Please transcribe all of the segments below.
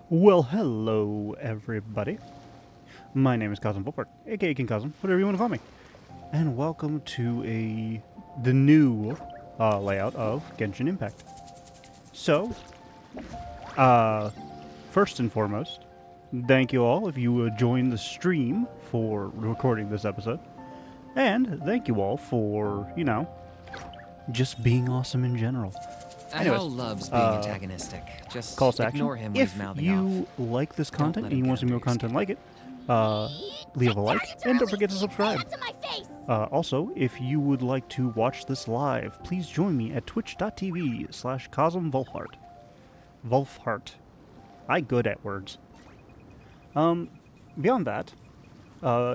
Well, hello, everybody. My name is Kazm Vulfhart, aka King Kazm, whatever you want to call me. And welcome to the new layout of Genshin Impact. So, first and foremost, thank you all if you joined the stream for recording this episode. And thank you all for, just being awesome in general. Anyways, Hal loves being antagonistic. Just call to action. ignore him when If he's mouthing you off. like this Don't content let and him you want get some more under your content skin. like it, leave a like and don't forget to subscribe. Also, if you would like to watch this live, please join me at twitch.tv/Kazm Vulfhart. Vulfhart. I good at words. Beyond that,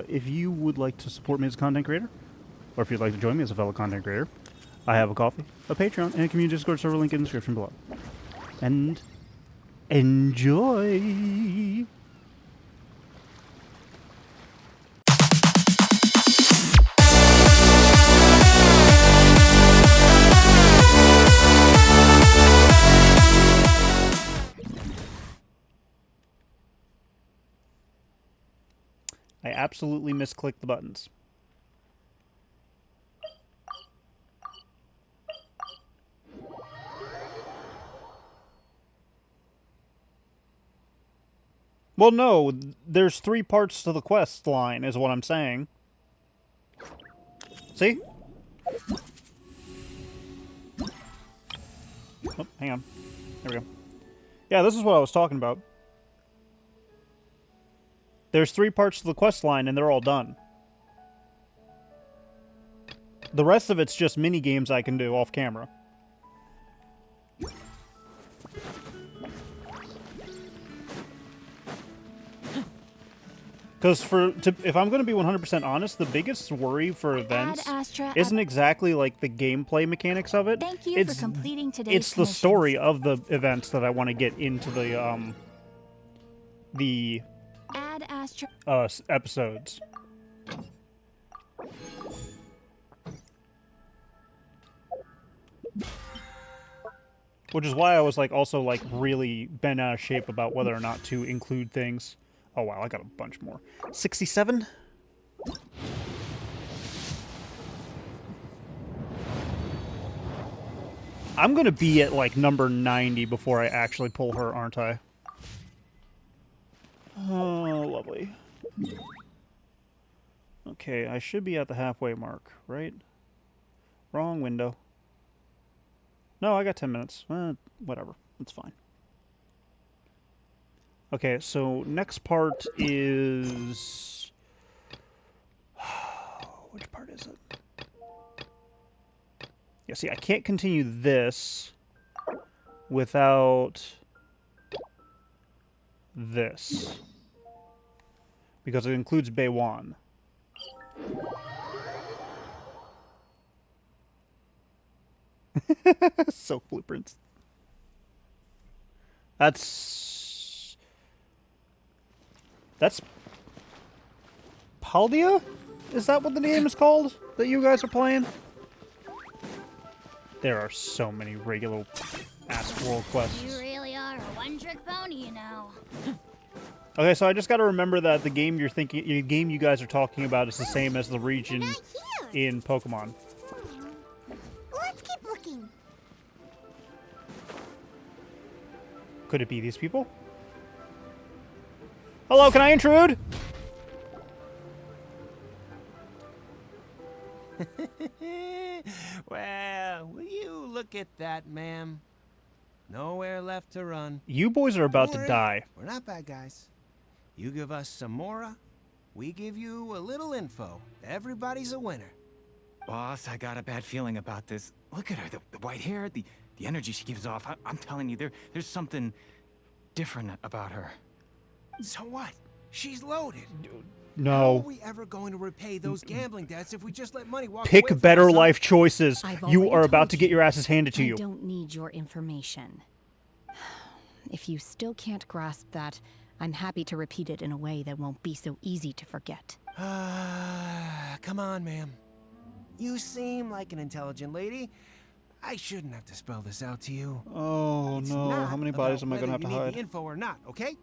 if you would like to support me as a content creator, or if you'd like to join me as a fellow content creator, I have a Ko-fi, a Patreon, and a community Discord server link in the description below. And enjoy! I absolutely misclicked the buttons. Well, no, there's 3 parts to the quest line, is what I'm saying. See? Oh, hang on. There we go. Yeah, this is what I was talking about. There's 3 parts to the quest line, and they're all done. The rest of it's just mini games I can do off camera. Because if I'm going to be 100% honest, the biggest worry for events isn't exactly like the gameplay mechanics of it. Thank you for completing today's It's the story of the events that I want to get into the episodes. Which is why I was also really bent out of shape about whether or not to include things. Oh wow, I got a bunch more. 67? I'm gonna be at number 90 before I actually pull her, aren't I? Oh, lovely. Okay, I should be at the halfway mark, right? Wrong window. No, I got 10 minutes. Whatever. It's fine. Okay, so next part is... Which part is it? Yeah, see, I can't continue this without this. Because it includes Baywan. Silk blueprints. That's Paldia? Is that what the name is called that you guys are playing? There are so many regular ass world quests. You really are a one-trick pony, you know. Okay, so I just got to remember that the game you guys are talking about is the same as the region in Pokemon. Let's keep looking. Could it be these people? Hello, can I intrude? Well, will you look at that, ma'am? Nowhere left to run. You boys are about Don't to worry, die. We're not bad guys. You give us some Mora, we give you a little info. Everybody's a winner. Boss, I got a bad feeling about this. Look at her, the white hair, the energy she gives off. I'm telling you, there's something different about her. So what? She's loaded. How are No. we ever going to repay those gambling debts if we just let money walk away Pick from better us? life choices. I've You already are about told to get you. your asses handed to I you. don't need your information. If you still can't grasp that, I'm happy to repeat it in a way that won't be so easy to forget. Come on, ma'am. You seem like an intelligent lady. I shouldn't have to spell this out to you. Oh It's no, not how many bodies about am I gonna have whether to you need hide? the info or not, okay?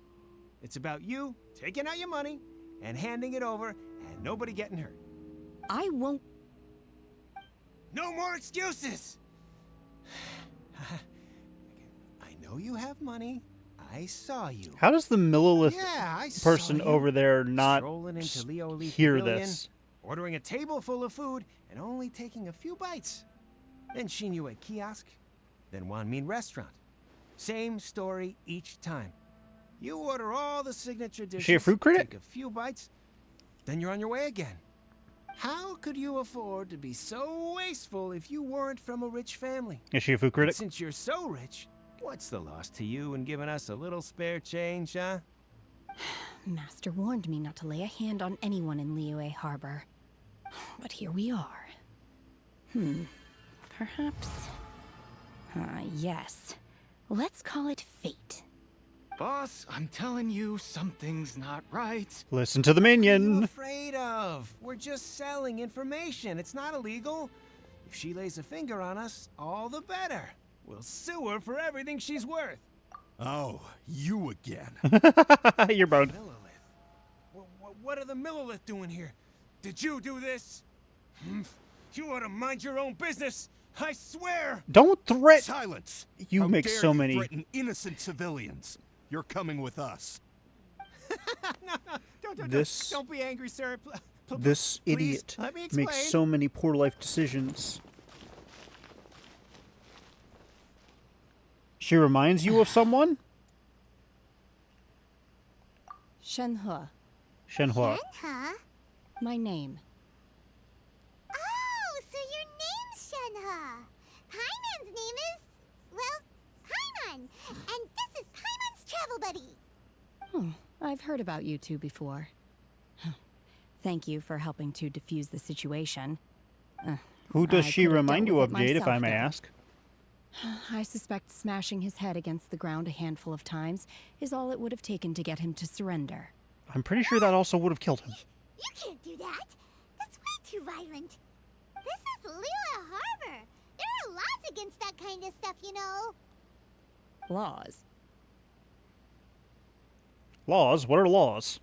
It's about you taking out your money and handing it over and nobody getting hurt. I won't. No more excuses! I know you have money. I saw you. How does the millilith Yeah, I person saw you. over there not Strolling into Leo Leaf hear Pavilion, this? ordering a table full of food and only taking a few bites. Then seen you at kiosk, then Wan Min restaurant. Same story each time. You order all the signature dishes. Is she a fruit critic? Take a few bites, then you're on your way again. How could you afford to be so wasteful if you weren't from a rich family? Is she a food critic? And since you're so rich, what's the loss to you in giving us a little spare change, huh? Master warned me not to lay a hand on anyone in Liyue Harbor. But here we are. Perhaps. Yes. Let's call it fate. Boss, I'm telling you, something's not right. Listen to the What are you minion. afraid of? We're just selling information. It's not illegal. If she lays a finger on us, all the better. We'll sue her for everything she's worth. Oh, you again. You're boned. Millilith. What are the Millilith doing here? Did you do this? You ought to mind your own business. I swear. Don't threat. Silence! You How make dare so you many. threaten innocent civilians. You're coming with us. Don't be angry, sir. This Please, idiot let me explain. makes so many poor life decisions. She reminds you of someone? Shenhe, Shenhua. Huh? my name. Oh, so your name's Shenhe. Paimon's name is, well, Paimon. And this is Paimon's travel buddy. I've heard about you two before. Thank you for helping to defuse the situation. Who does I she could have remind dealt you with of, it Jade, if I myself, may though. ask? I suspect smashing his head against the ground a handful of times is all it would have taken to get him to surrender. I'm pretty sure that also would have killed him. You can't do that. That's way too violent. This is Liyue Harbor. There are laws against that kind of stuff, you know. Laws. Laws? What are laws?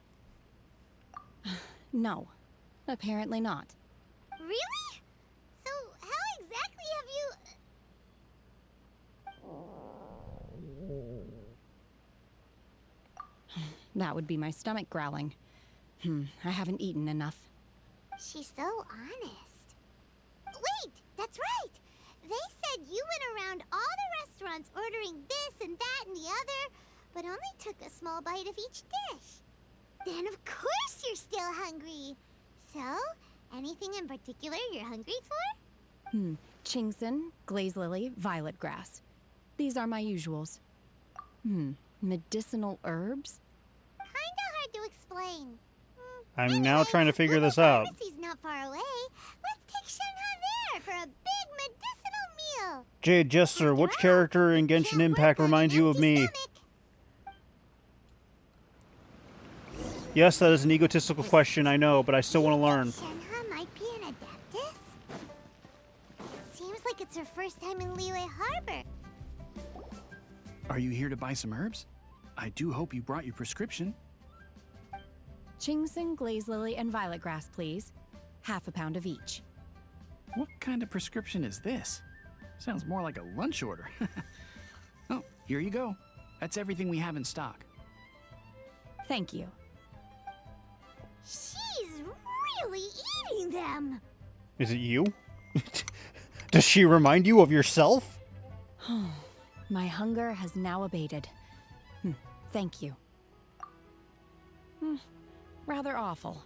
No, apparently not. Really? So how exactly have you... That would be my stomach growling. I haven't eaten enough. She's so honest. Wait, that's right. They said you went around all the restaurants ordering this and that and the other, but only took a small bite of each dish. Then of course you're still hungry. So, anything in particular you're hungry for? Chingson, glaze lily, violet grass. These are my usuals. Medicinal herbs? Kinda hard to explain. I'm now Anyway, trying to figure Google this out. Pharmacy's not far away. Let's take Shenhe there for a big medicinal meal. Jade Jester, which After all, character in can't Genshin work Impact on an reminds you of empty me? stomach. Yes, that is an egotistical question, I know, but I still want to learn. Shenhe might be an adeptus? It seems like it's her first time in Liyue Harbor. Are you here to buy some herbs? I do hope you brought your prescription. Chingson, glaze lily, and violet grass, please. Half a pound of each. What kind of prescription is this? Sounds more like a lunch order. Oh, here you go. That's everything we have in stock. Thank you. She's really eating them. Is it you? Does she remind you of yourself? My hunger has now abated. Thank you. Rather awful.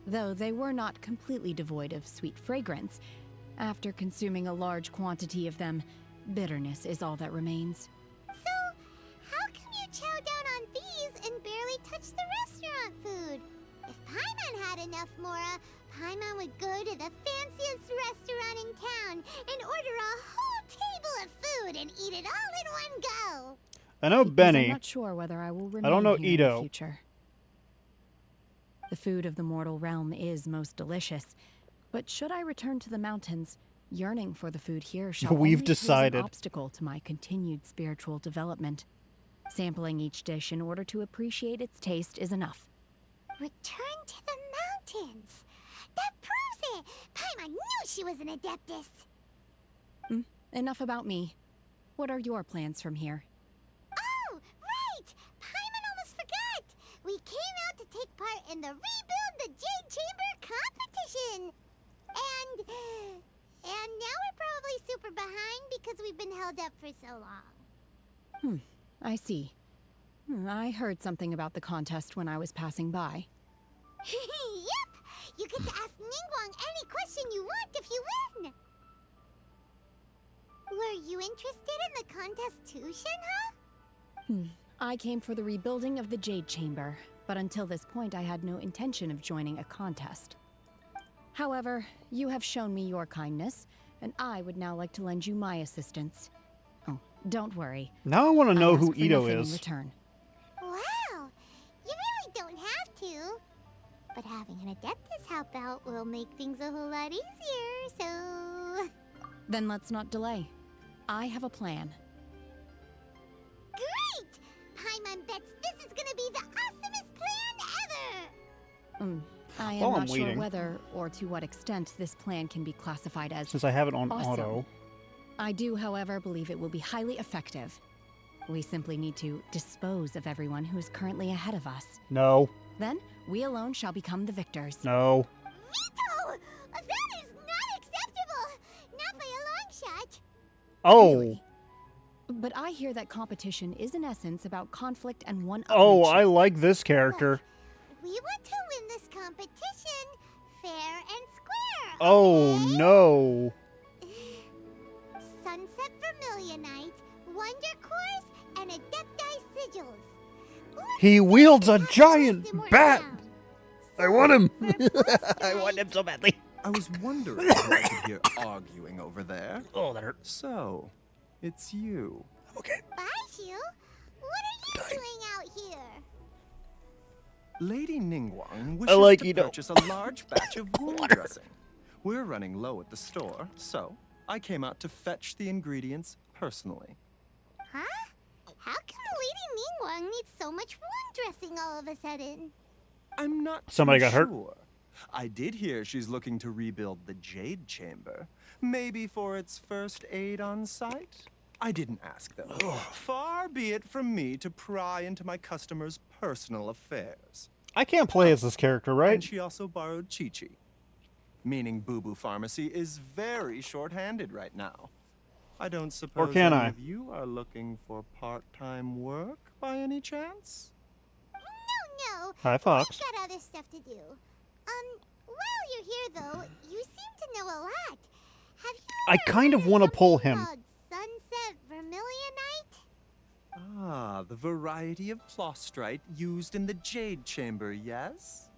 Though they were not completely devoid of sweet fragrance. After consuming a large quantity of them, bitterness is all that remains. So, how come you chow down on these and barely touch the restaurant food? If Paimon had enough Mora, Paimon would go to the fanciest restaurant in town and order a whole table of food and eat it all in one go. I know Because Benny. I'm not sure whether I will remain don't know here in Ito. the future. The food of the mortal realm is most delicious, but should I return to the mountains, Yearning for the food here shall We've only pose decided. an obstacle to my continued spiritual development. Sampling each dish in order to appreciate its taste is enough. Return to the mountains. That proves it. Paimon knew she was an adeptus. Enough about me. What are your plans from here? Oh, right! Paimon almost forgot! We came out to take part in the Rebuild the Jade Chamber competition! And now we're probably super behind because we've been held up for so long. I see. I heard something about the contest when I was passing by. Yep! You get to ask Ningguang any question you want if you win! Were you interested in the contest too, Shenhe? I came for the rebuilding of the Jade Chamber, but until this point I had no intention of joining a contest. However, you have shown me your kindness, and I would now like to lend you my assistance. Oh, don't worry. Now I want to know I who ask for Ito nothing in is. return. Wow! You really don't have to. But having an adeptus help out will make things a whole lot easier, so... Then let's not delay. I have a plan. Great! Paimon bets this is gonna be the awesomest plan ever! I am While I'm not sure waiting. whether or to what extent this plan can be classified as Since I have it on awesome. auto. I do, however, believe it will be highly effective. We simply need to dispose of everyone who is currently ahead of us. No. Then, we alone shall become the victors. No. Vito! That is not acceptable! Not by a long shot! Oh. Really? But I hear that competition is in essence about conflict and one-upmanship. Oh, I like this character. We want to win this competition fair and square, Oh, okay? no. Sunset Vermilionite, Wonder Cores, and Adepti Sigils. Let's He see wields a who has giant the most bat. round. I want him. For first I want right, him so badly. I was wondering what I could hear arguing over there. Oh, that hurt. So, it's you. Okay. Baishu, what are you doing out here? Lady Ningguang wishes like to Ito. purchase a large batch of wound dressing. We're running low at the store, so I came out to fetch the ingredients personally. Huh? How come Lady Ningguang needs so much wound dressing all of a sudden? I'm not Somebody too got hurt? sure. I did hear she's looking to rebuild the Jade Chamber. Maybe for its first aid on site? I didn't ask, though. Far be it from me to pry into my customers' personal affairs. I can't play as this character, right? And she also borrowed Chi-Chi. Meaning Boo Boo Pharmacy is very short-handed right now. I don't suppose can any I? of you are looking for part-time work by any chance? No. Hi, Fox. We've got other stuff to do. While you're here, though, you seem to know a lot. Have you I ever kind heard of want to pull something him. called Sunset Vermilionite? Ah, the variety of plostrite used in the Jade Chamber, yes?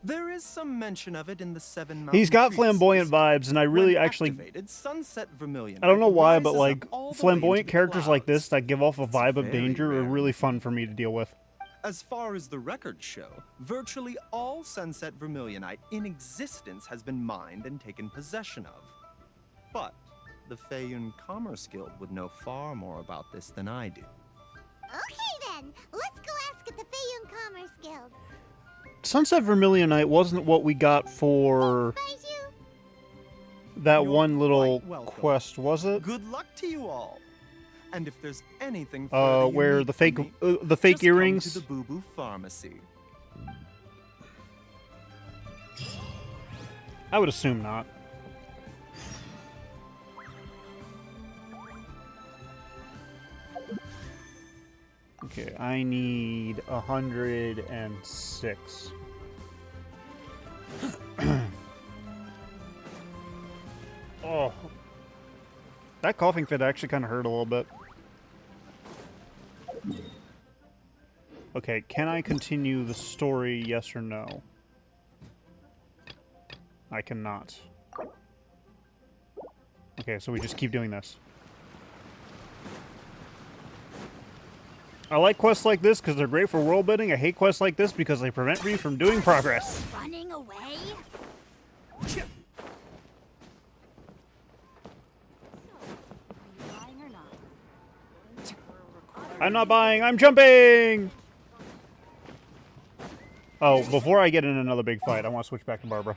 There is some mention of it in the Seven Mountain He's got Treatises. flamboyant vibes, and I really When actually... activated, Sunset Vermilionite I don't know why, but rises like, up all the way flamboyant into the characters like this clouds. that give off a It's vibe of very danger are rare. really fun for me to deal with. As far as the records show, virtually all Sunset Vermilionite in existence has been mined and taken possession of. But the Feiyun Commerce Guild would know far more about this than I do. Okay, then. Let's go ask at the Feiyun Commerce Guild. Sunset Vermilionite wasn't what we got for Baishu? that You're one little quite welcome. quest, was it? Good luck to you all. And if there's anything further you Where need the from fake, me, the fake just come earrings. to the Boo Boo Pharmacy. I would assume not. Okay, I need 106. Oh. That coughing fit actually kind of hurt a little bit. Okay, can I continue the story, yes or no? I cannot. Okay, so we just keep doing this. I like quests like this because they're great for world building. I hate quests like this because they prevent me from doing progress. Running away? I'm not buying, I'm jumping! Oh, before I get in another big fight, I want to switch back to Barbara.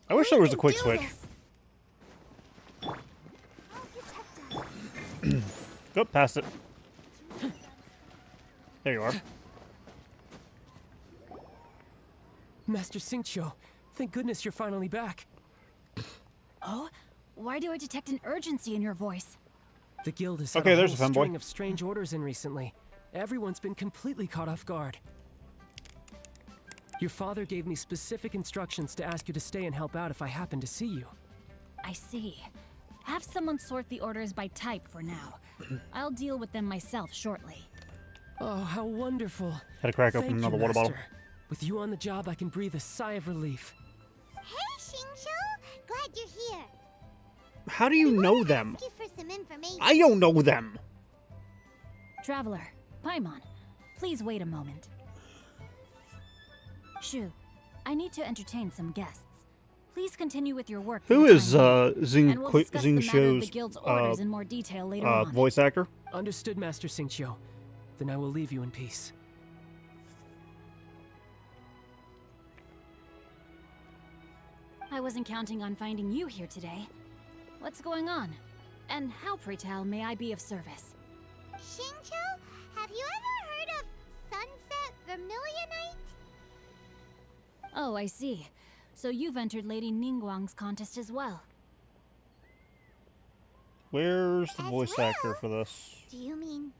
I wish there was a quick switch. Go past it. There you are. Master Xingqiu, thank goodness you're finally back. Oh? Why do I detect an urgency in your voice? The guild has had Okay, a there's whole a fanboy. string of strange orders in recently. Everyone's been completely caught off guard. Your father gave me specific instructions to ask you to stay and help out if I happen to see you. I see. Have someone sort the orders by type for now. I'll deal with them myself shortly. Oh, how wonderful. Had to crack open Thank another you, water bottle. Master. With you on the job, I can breathe a sigh of relief. Hey, Xingqiu! Glad you're here. How do you know them? Ask you for some information. I don't know them. Traveler, Paimon, please wait a moment. Shu, I need to entertain some guests. Please continue with your work. Who is and we'll discuss the matter of the Xingqiu's guild's orders in more detail later on. voice actor? Understood, Master Xingqiu. Then I will leave you in peace. I wasn't counting on finding you here today. What's going on? And how, pray tell, may I be of service? Xingqiu, have you ever heard of Sunset Vermilionite? Oh, I see. So you've entered Lady Ningguang's contest as well. Where's the As voice well? actor for this? Do you mean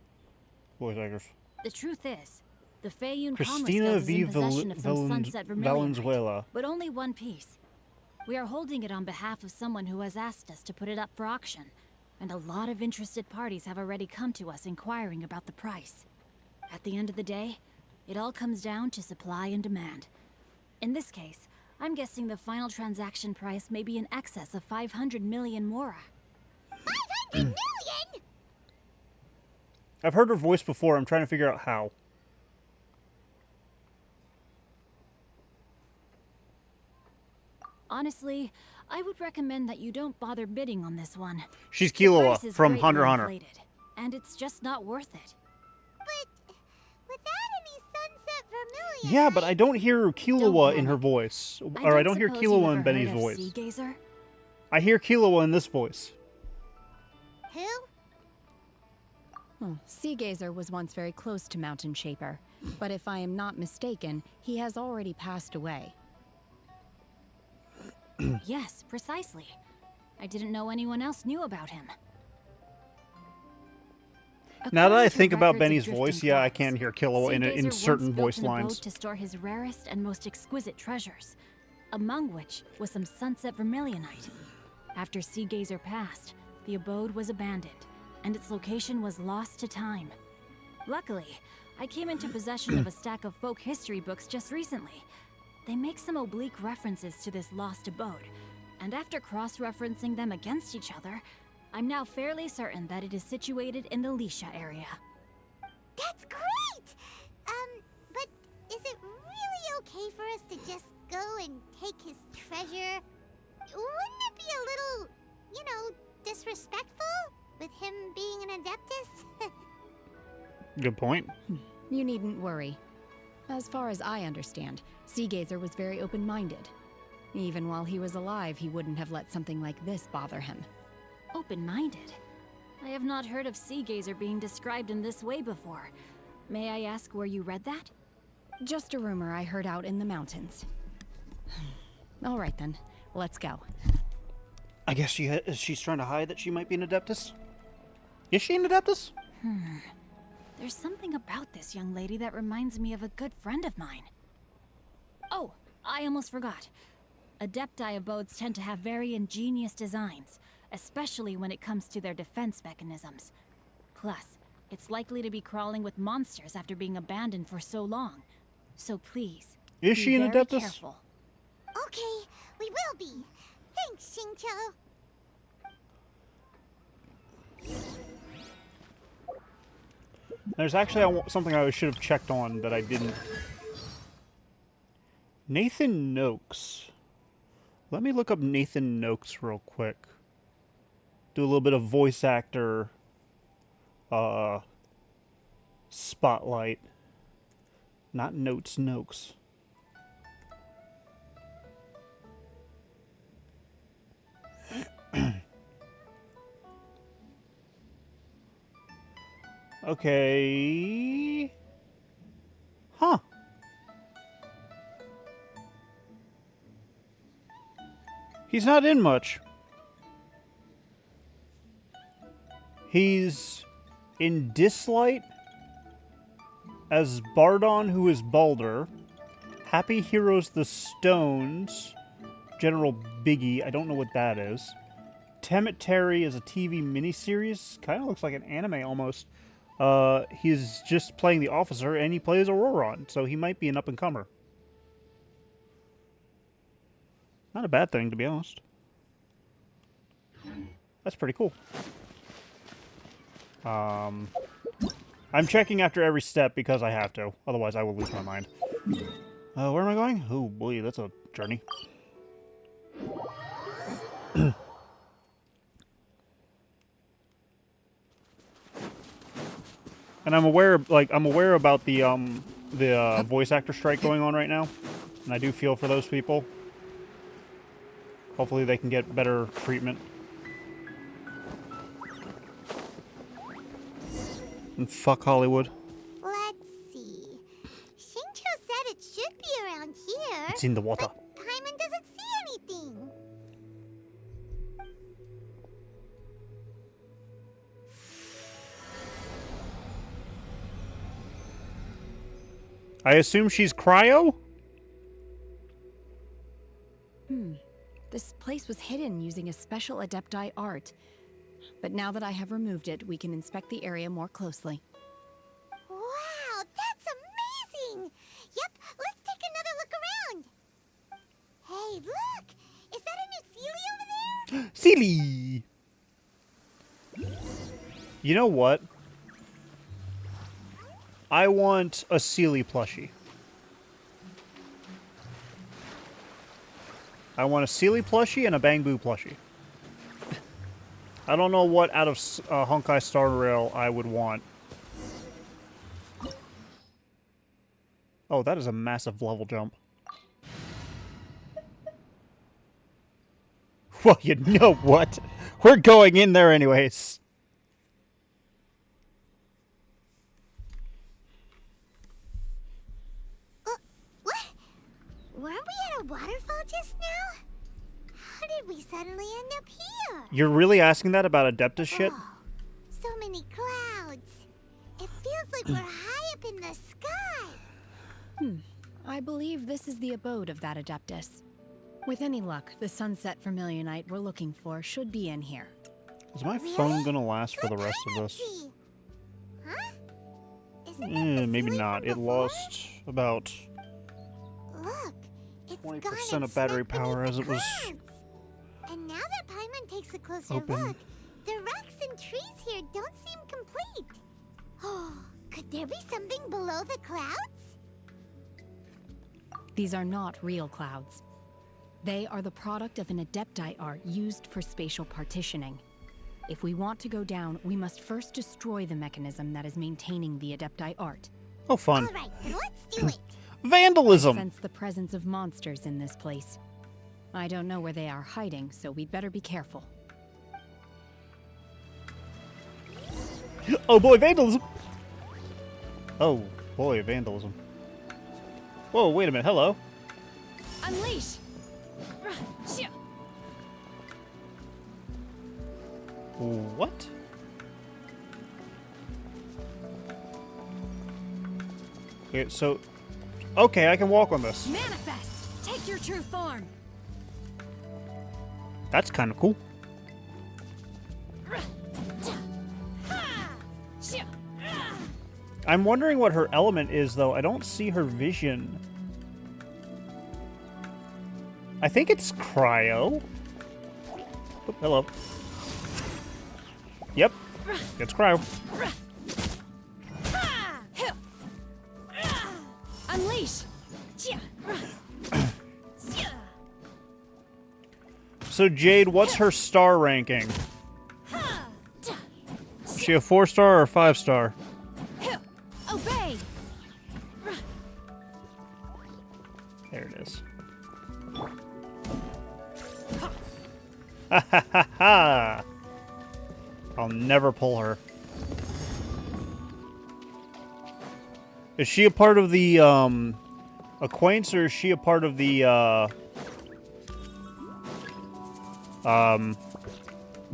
Voice actors. The truth is, the Feiyun Christina Commerce V. Guild is in possession of some Sunset Vermilionite, Valenzuela. but only one piece. We are holding it on behalf of someone who has asked us to put it up for auction, and a lot of interested parties have already come to us inquiring about the price. At the end of the day, it all comes down to supply and demand. In this case, I'm guessing the final transaction price may be in excess of 500 million mora. 500 million? I've heard her voice before. I'm trying to figure out how. Honestly, I would recommend that you don't bother bidding on this one. She's The Killua price is from greatly Hunter x Hunter. inflated, and it's just not worth it. But without any Sunset Vermilion. Yeah, but I don't hear Killua in her panic. voice. Or I don't hear suppose you've Killua in ever Benny's heard of voice. Sea Gazer? I hear Killua in this voice. Who? Sea Gazer was once very close to Mountain Shaper, but if I am not mistaken, he has already passed away. Yes, precisely. I didn't know anyone else knew about him. Now that I According to think about records of Benny's drifting voice, yeah, I clouds, can hear Killua in Sea Gazer certain once built voice an abode lines. to store his rarest and most exquisite treasures, among which was some Sunset Vermilionite. After Sea Gazer passed, the abode was abandoned, and its location was lost to time. Luckily, I came into possession of a stack of folk history books just recently. They make some oblique references to this lost abode, and after cross-referencing them against each other, I'm now fairly certain that it is situated in the Lisha area. That's great! But is it really okay for us to just go and take his treasure? Wouldn't it be a little, you know, disrespectful with him being an Adeptus? Good point. You needn't worry. As far as I understand, Sea Gazer was very open-minded. Even while he was alive, he wouldn't have let something like this bother him. Open-minded? I have not heard of Sea Gazer being described in this way before. May I ask where you read that? Just a rumor I heard out in the mountains. All right then, let's go. I guess she's trying to hide that she might be an Adeptus? Is she an Adeptus? There's something about this young lady that reminds me of a good friend of mine. Oh, I almost forgot. Adepti abodes tend to have very ingenious designs, especially when it comes to their defense mechanisms. Plus, it's likely to be crawling with monsters after being abandoned for so long. So please, Is be she an very Adeptus? careful. Okay, we will be. Thanks, Xingqiu. There's actually something I should have checked on that I didn't. Nathan Noakes. Let me look up Nathan Noakes real quick. do a little bit of voice actor spotlight. Not notes, Nokes. Okay. Huh. He's not in much. He's in Dislight as Bardon, who is Balder. Happy Heroes the Stones. General Biggie. I don't know what that is. Temetary is a TV miniseries. Kind of looks like an anime almost. He's just playing the officer, and he plays Auroron, so he might be an up-and-comer. Not a bad thing, to be honest. That's pretty cool. I'm checking after every step because I have to. Otherwise, I will lose my mind. Where am I going? Oh, boy, that's a journey. And I'm aware about the voice actor strike going on right now, and I do feel for those people. Hopefully they can get better treatment. And fuck Hollywood. Let's see. Shincho said it should be around here. It's in the water. But Paimon doesn't see anything. I assume she's cryo? This place was hidden using a special Adepti art. But now that I have removed it, we can inspect the area more closely. Wow, that's amazing! Yep, let's take another look around. Hey, look! Is that a new Sealy over there? Sealy! You know what? I want a Sealy plushie. I want a Sealy plushie and a Bang Boo plushie. I don't know what out of Honkai Star Rail I would want. Oh, that is a massive level jump. Well, you know what? We're going in there anyways. What? Weren't we at a waterfall just now? How did we suddenly end up here? You're really asking that about Adeptus shit? Oh, so many clouds. It feels like we're high up in the sky. I believe this is the abode of that Adeptus. With any luck, the sunset Vermilionite we're looking for should be in here. Is my phone gonna last for the rest of this? Huh? Isn't that the Maybe Sealy not. from It before? lost about Look, it's 20% gone of battery and power as it was clouds. And now that Paimon takes a closer open. look, the rocks and trees here don't seem complete. Oh, could there be something below the clouds? These are not real clouds. They are the product of an Adepti art used for spatial partitioning. If we want to go down, we must first destroy the mechanism that is maintaining the Adepti art. Oh, fun. All right, then let's do it. Vandalism! Sense the presence of monsters in this place. I don't know where they are hiding, so we'd better be careful. Oh boy, vandalism! Oh boy, vandalism. Whoa, wait a minute, hello. Unleash! What? Okay, so... Okay, I can walk on this. Manifest! Take your true form! That's kind of cool. I'm wondering what her element is, though. I don't see her vision. I think it's cryo. Oh, hello. Yep. It's cryo. Unleash! So, Jade, what's her star ranking? she a 4-star or a 5-star? Obey! There it is. Ha ha ha ha! I'll never pull her. Is she a part of the, acquaintance, or is she a part of the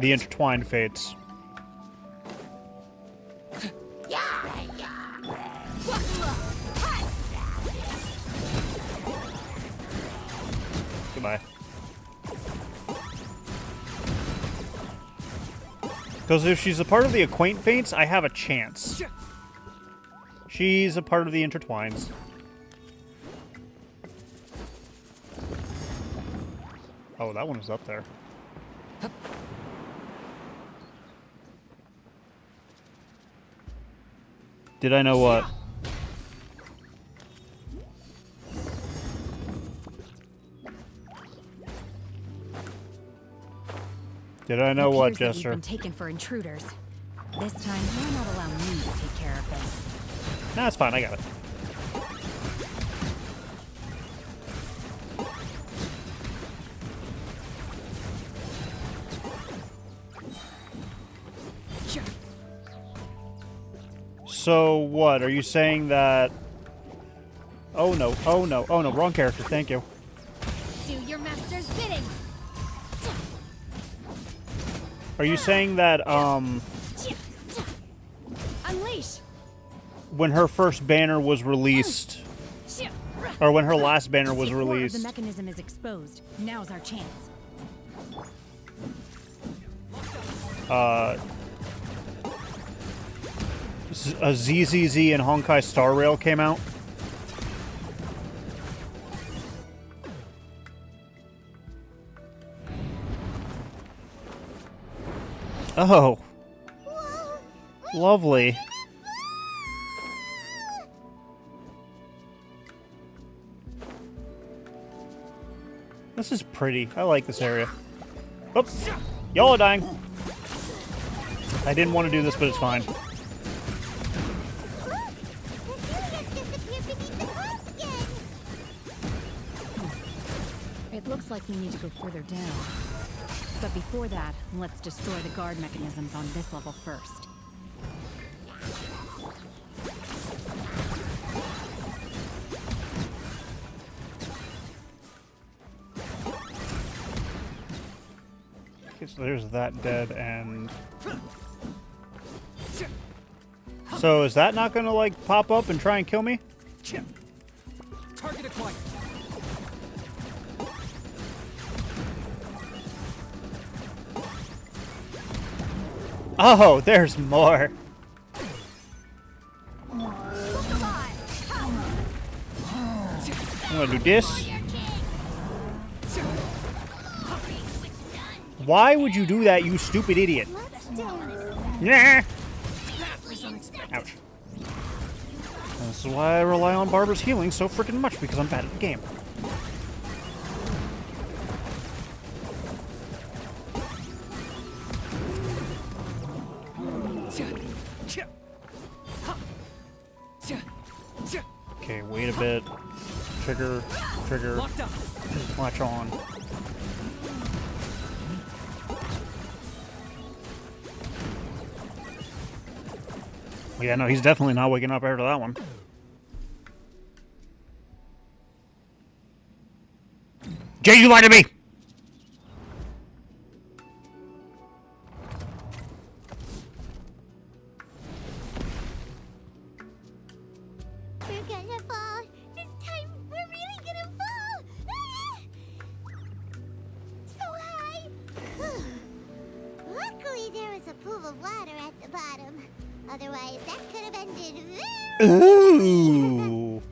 intertwined fates? Goodbye. Because if she's a part of the acquaint fates, I have a chance. She's a part of the intertwines. Oh, that one was up there. Did I know what? Did I know what, Jester? Jester? Been taken for intruders. This time, why not allow me to take care of this? Nah, it's fine. I got it. So what? Are you saying that? Oh no! Oh no! Oh no! Wrong character. Thank you. Do your master's bidding. Are you saying that Unleash. when her first banner was released, or when her last banner was Before released? the mechanism is exposed. Now's our chance. A ZZZ and Honkai Star Rail came out. Oh. Lovely. This is pretty. I like this area. Oops. Y'all are dying. I didn't want to do this, but it's fine. It looks like we need to go further down. But before that, let's destroy the guard mechanisms on this level first. Okay, so there's that dead end. So is that not gonna, like, pop up and try and kill me? Target acquired. Oh, there's more. I'm gonna do this. Why would you do that, you stupid idiot? Nah. Ouch. This is why I rely on Barbara's healing so freaking much, because I'm bad at the game. Okay, wait a bit. Trigger, latch on. Yeah, no, he's definitely not waking up after that one. Jay, you lied to me! We're gonna fall. This time, we're really gonna fall. So high. Luckily, there was a pool of water at the bottom. Otherwise, that could have ended very... Ooh!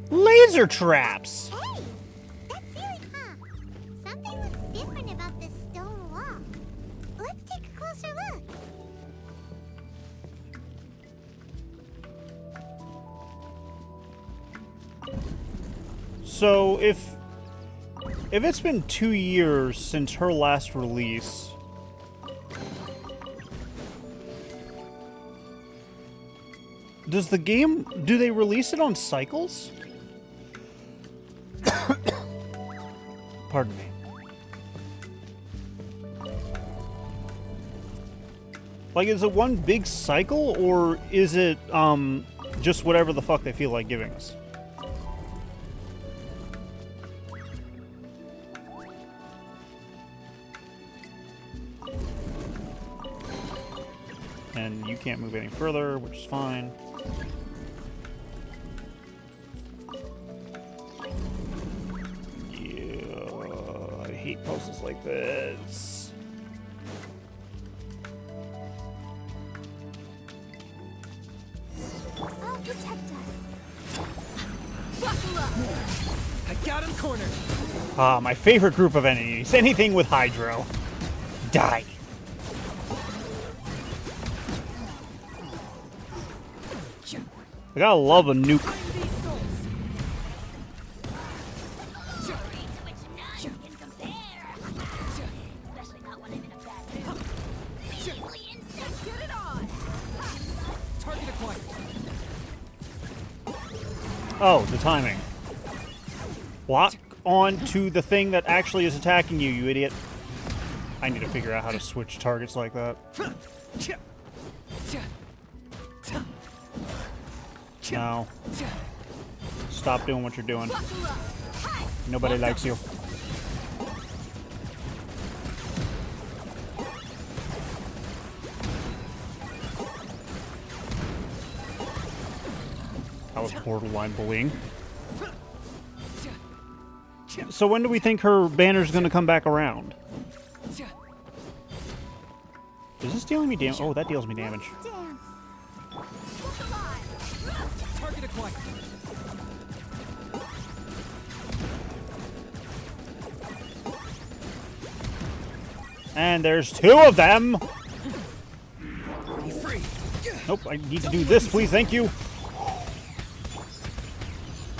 Laser traps! Hey! That's silly, huh? Something looks different about this stone wall. Let's take a closer look. So, if it's been 2 years since her last release, Does the game... Do they release it on cycles? Pardon me. Like, is it one big cycle, or is it, just whatever the fuck they feel like giving us? And you can't move any further, which is fine. Yeah, I hate puzzles like this. I'll protect us. Buckle up! I got him cornered. Ah, my favorite group of enemies. Anything with Hydro. Die. I gotta love a nuke. Oh, the timing. Lock on to the thing that actually is attacking you, you idiot. I need to figure out how to switch targets like that. No. Stop doing what you're doing. Nobody likes you. That was borderline bullying. So when do we think her banner's gonna come back around? Is this dealing me damage? Oh, that deals me damage. Target acquired. And there's two of them! Be free. Nope, I need to do this, please, thank you!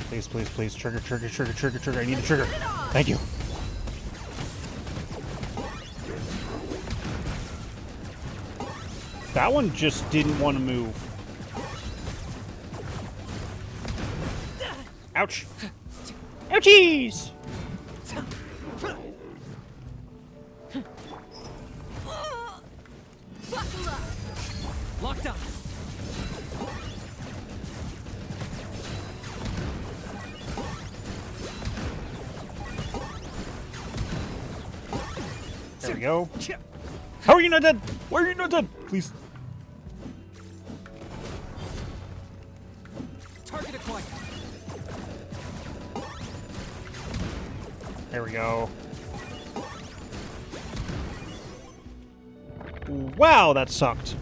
Please, please, please, trigger, trigger, trigger, trigger, trigger, I need a trigger. Thank you. That one just didn't want to move. Ouch. Ouchies! Locked up. There we go. How are you not dead? Why are you not dead? Please. Target acquired. There we go. Wow, that sucked.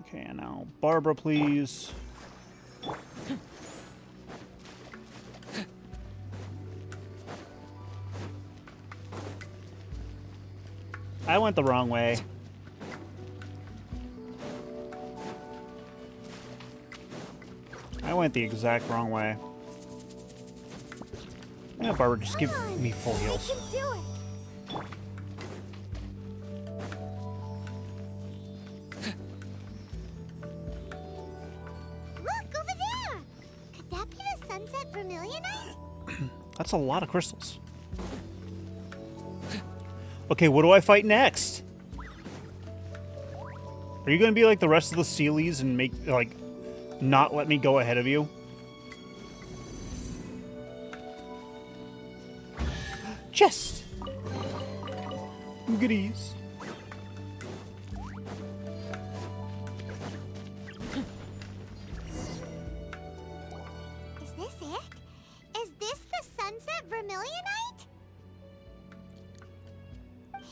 Okay, and now Barbara, please. I went the wrong way. I went the exact wrong way. Yeah, Barbara, just give me full heals. I can do it. Look over there. Could that be the sunset vermilionite? That's a lot of crystals. Okay, what do I fight next? Are you gonna be like the rest of the Sealies and make, like, not let me go ahead of you? Chest! Goodies. Is this it? Is this the sunset vermilionite?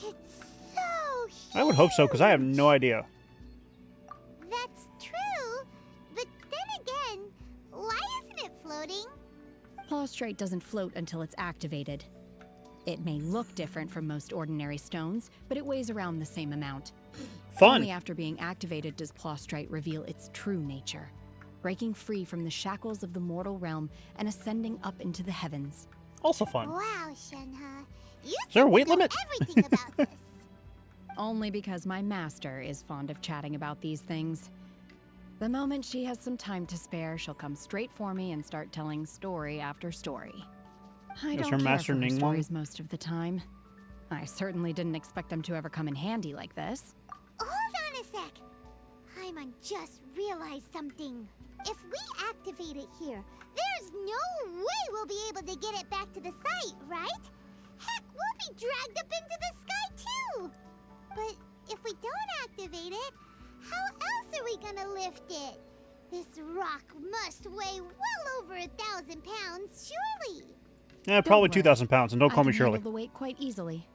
It's so huge. I would hope so, because I have no idea. That's true, but then again, why isn't it floating? Plaustrite doesn't float until it's activated. It may look different from most ordinary stones, but it weighs around the same amount. Fun. Only after being activated does Plaustrite reveal its true nature, breaking free from the shackles of the mortal realm and ascending up into the heavens. Also fun. Wow, Shenhe. You Is there a seem to weight know limit? everything about this. only because my master is fond of chatting about these things. The moment she has some time to spare, she'll come straight for me and start telling story after story. I don't her care master for her Ningguang? stories most of the time. I certainly didn't expect them to ever come in handy like this. Hold on a sec. Paimon just realized something. If we activate it here, there's no way we'll be able to get it back to the site, right? Heck, we'll be dragged up into the sky too. But if we don't activate it, how else are we gonna lift it? This rock must weigh well over 1,000 pounds, surely. Yeah, probably Don't worry. 2,000 pounds, and don't call I me can Shirley. handle the weight quite easily.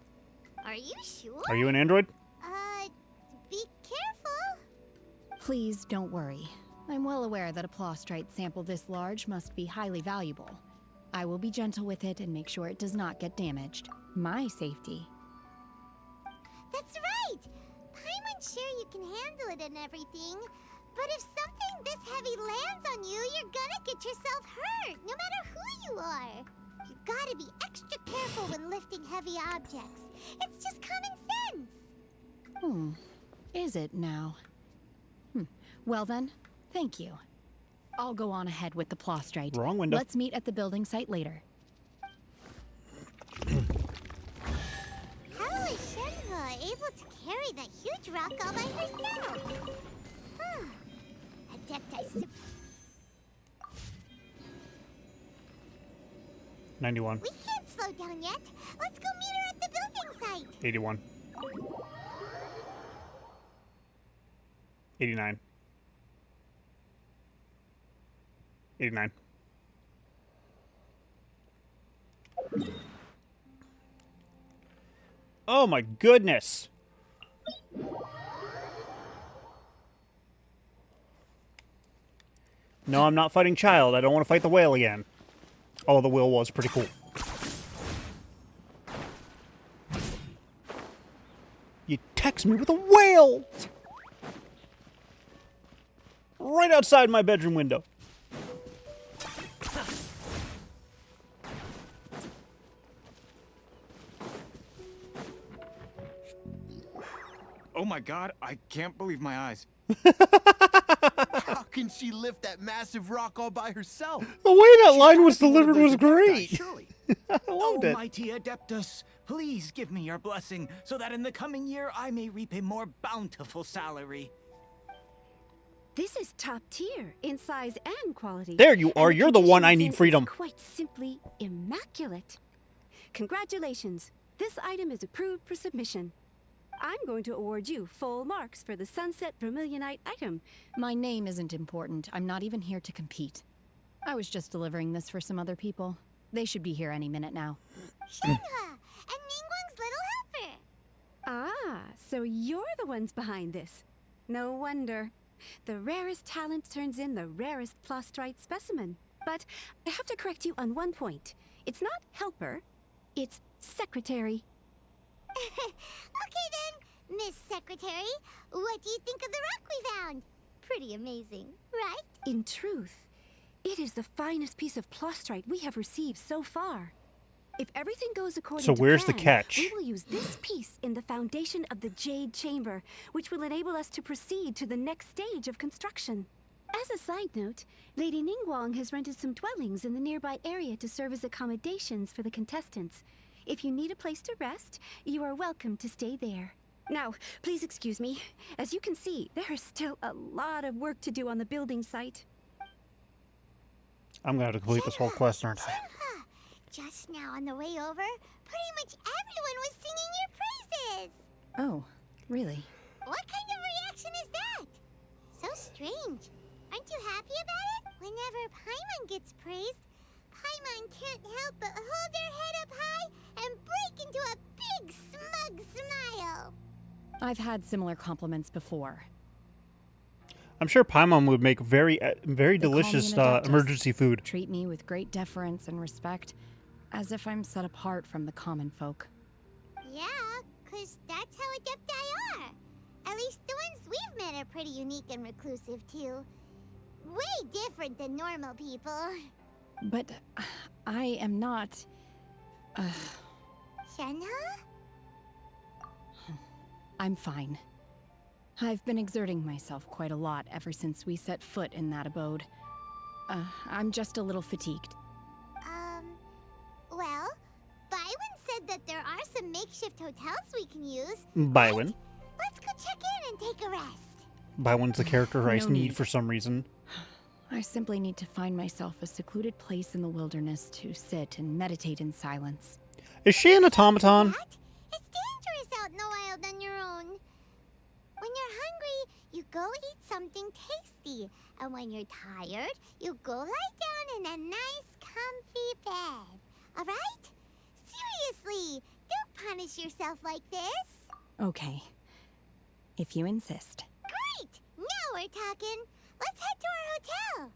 Are you sure? Are you an android? Be careful. Please don't worry. I'm well aware that a plostrite sample this large must be highly valuable. I will be gentle with it and make sure it does not get damaged. My safety. That's right. Paimon's sure you can handle it and everything. But if something this heavy lands on you, you're gonna get yourself hurt, no matter who you are. You gotta be extra careful when lifting heavy objects. It's just common sense. Is it now? Well then, thank you. I'll go on ahead with the plostrite. Wrong window. Let's meet at the building site later. How is Shenhe able to carry that huge rock all by herself? Adepti 91. We can't slow down yet. Let's go meet her at the building site. 81. 89. 89. Oh my goodness! No, I'm not fighting Child. I don't want to fight the whale again. Oh, the whale was pretty cool. You text me with a whale! Right outside my bedroom window. Oh my god, I can't believe my eyes. How can she lift that massive rock all by herself? The way that line was One of delivered those was Adepti, great. surely. I loved it. Almighty Adeptus, please give me your blessing so that in the coming year I may reap a more bountiful salary. This is top tier in size and quality. There you are. And You're the one I condition need it's freedom. Quite simply immaculate. Congratulations. This item is approved for submission. I'm going to award you full marks for the Sunset Vermilionite item. My name isn't important. I'm not even here to compete. I was just delivering this for some other people. They should be here any minute now. Shenhe and Ningguang's little helper. Ah, so you're the ones behind this. No wonder. The rarest talent turns in the rarest plostrite specimen. But I have to correct you on one point. It's not helper, it's secretary. Okay then, Miss Secretary, what do you think of the rock we found? Pretty amazing, right? In truth, it is the finest piece of plostrite we have received so far. If everything goes according So to where's the plan, catch? we will use this piece in the foundation of the Jade Chamber, which will enable us to proceed to the next stage of construction. As a side note, Lady Ningguang has rented some dwellings in the nearby area to serve as accommodations for the contestants. If you need a place to rest, you are welcome to stay there. Now, please excuse me. As you can see, there is still a lot of work to do on the building site. I'm gonna have to complete this whole quest, aren't I? Shenhe, just now on the way over, pretty much everyone was singing your praises. Oh, really? What kind of reaction is that? So strange. Aren't you happy about it? Whenever Paimon gets praised, Paimon can't help but hold her head up high and break into a big smug smile. I've had similar compliments before. I'm sure Paimon would make very They call me delicious an adeptus. emergency food. Treat me with great deference and respect, as if I'm set apart from the common folk. Yeah, 'cause that's how Adepti are. At least the ones we've met are pretty unique and reclusive, too. Way different than normal people. But I am not... Shenhe? I'm fine. I've been exerting myself quite a lot ever since we set foot in that abode. I'm just a little fatigued. Well, Byron said that there are some makeshift hotels we can use. Byron. Let's go check in and take a rest. Byron's the character I No need need. for some reason. I simply need to find myself a secluded place in the wilderness to sit and meditate in silence. Is she an automaton? What? It's dangerous out in the wild on your own. When you're hungry, you go eat something tasty. And when you're tired, you go lie down in a nice, comfy bed. Alright? Seriously, don't punish yourself like this. Okay. If you insist. Great! Now we're talking. Let's head to our hotel.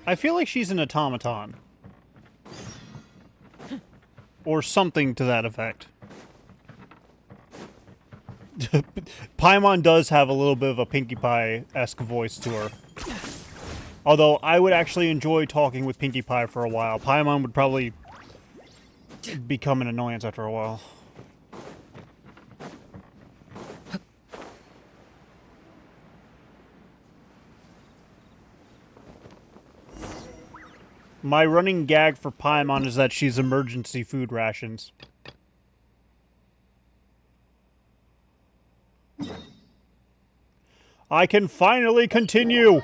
I feel like she's an automaton. Or something to that effect. Paimon does have a little bit of a Pinkie Pie-esque voice to her. Although, I would actually enjoy talking with Pinkie Pie for a while. Paimon would probably become an annoyance after a while. My running gag for Paimon is that she's emergency food rations. I can finally continue!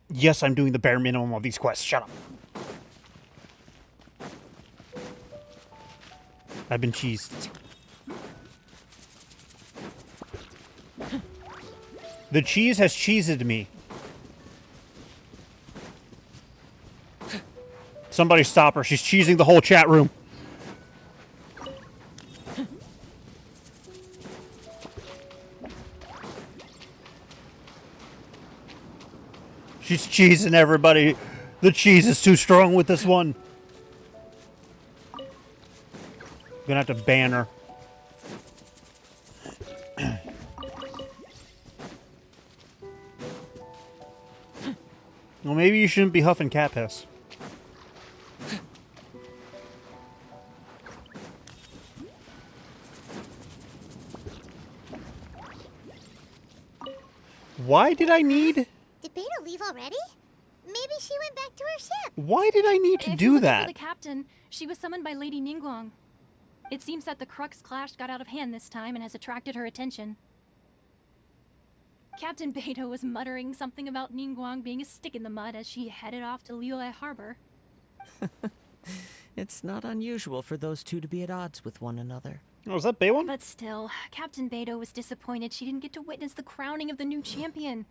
Yes, I'm doing the bare minimum of these quests. Shut up. I've been cheesed. The cheese has cheesed me. Somebody stop her. She's cheesing the whole chat room. She's cheesing everybody. The cheese is too strong with this one. Gonna have to ban her. Well, maybe you shouldn't be huffing cat piss. Why did I need... Did Beta leave already? Maybe she went back to her ship. Why did I need to If do you're looking that? for the captain, she was summoned by Lady Ningguang. It seems that the Crux clash got out of hand this time and has attracted her attention. Captain Beidou was muttering something about Ningguang being a stick in the mud as she headed off to Liyue Harbor. It's not unusual for those two to be at odds with one another. Oh, is that Baywon? But still, Captain Beidou was disappointed she didn't get to witness the crowning of the new champion.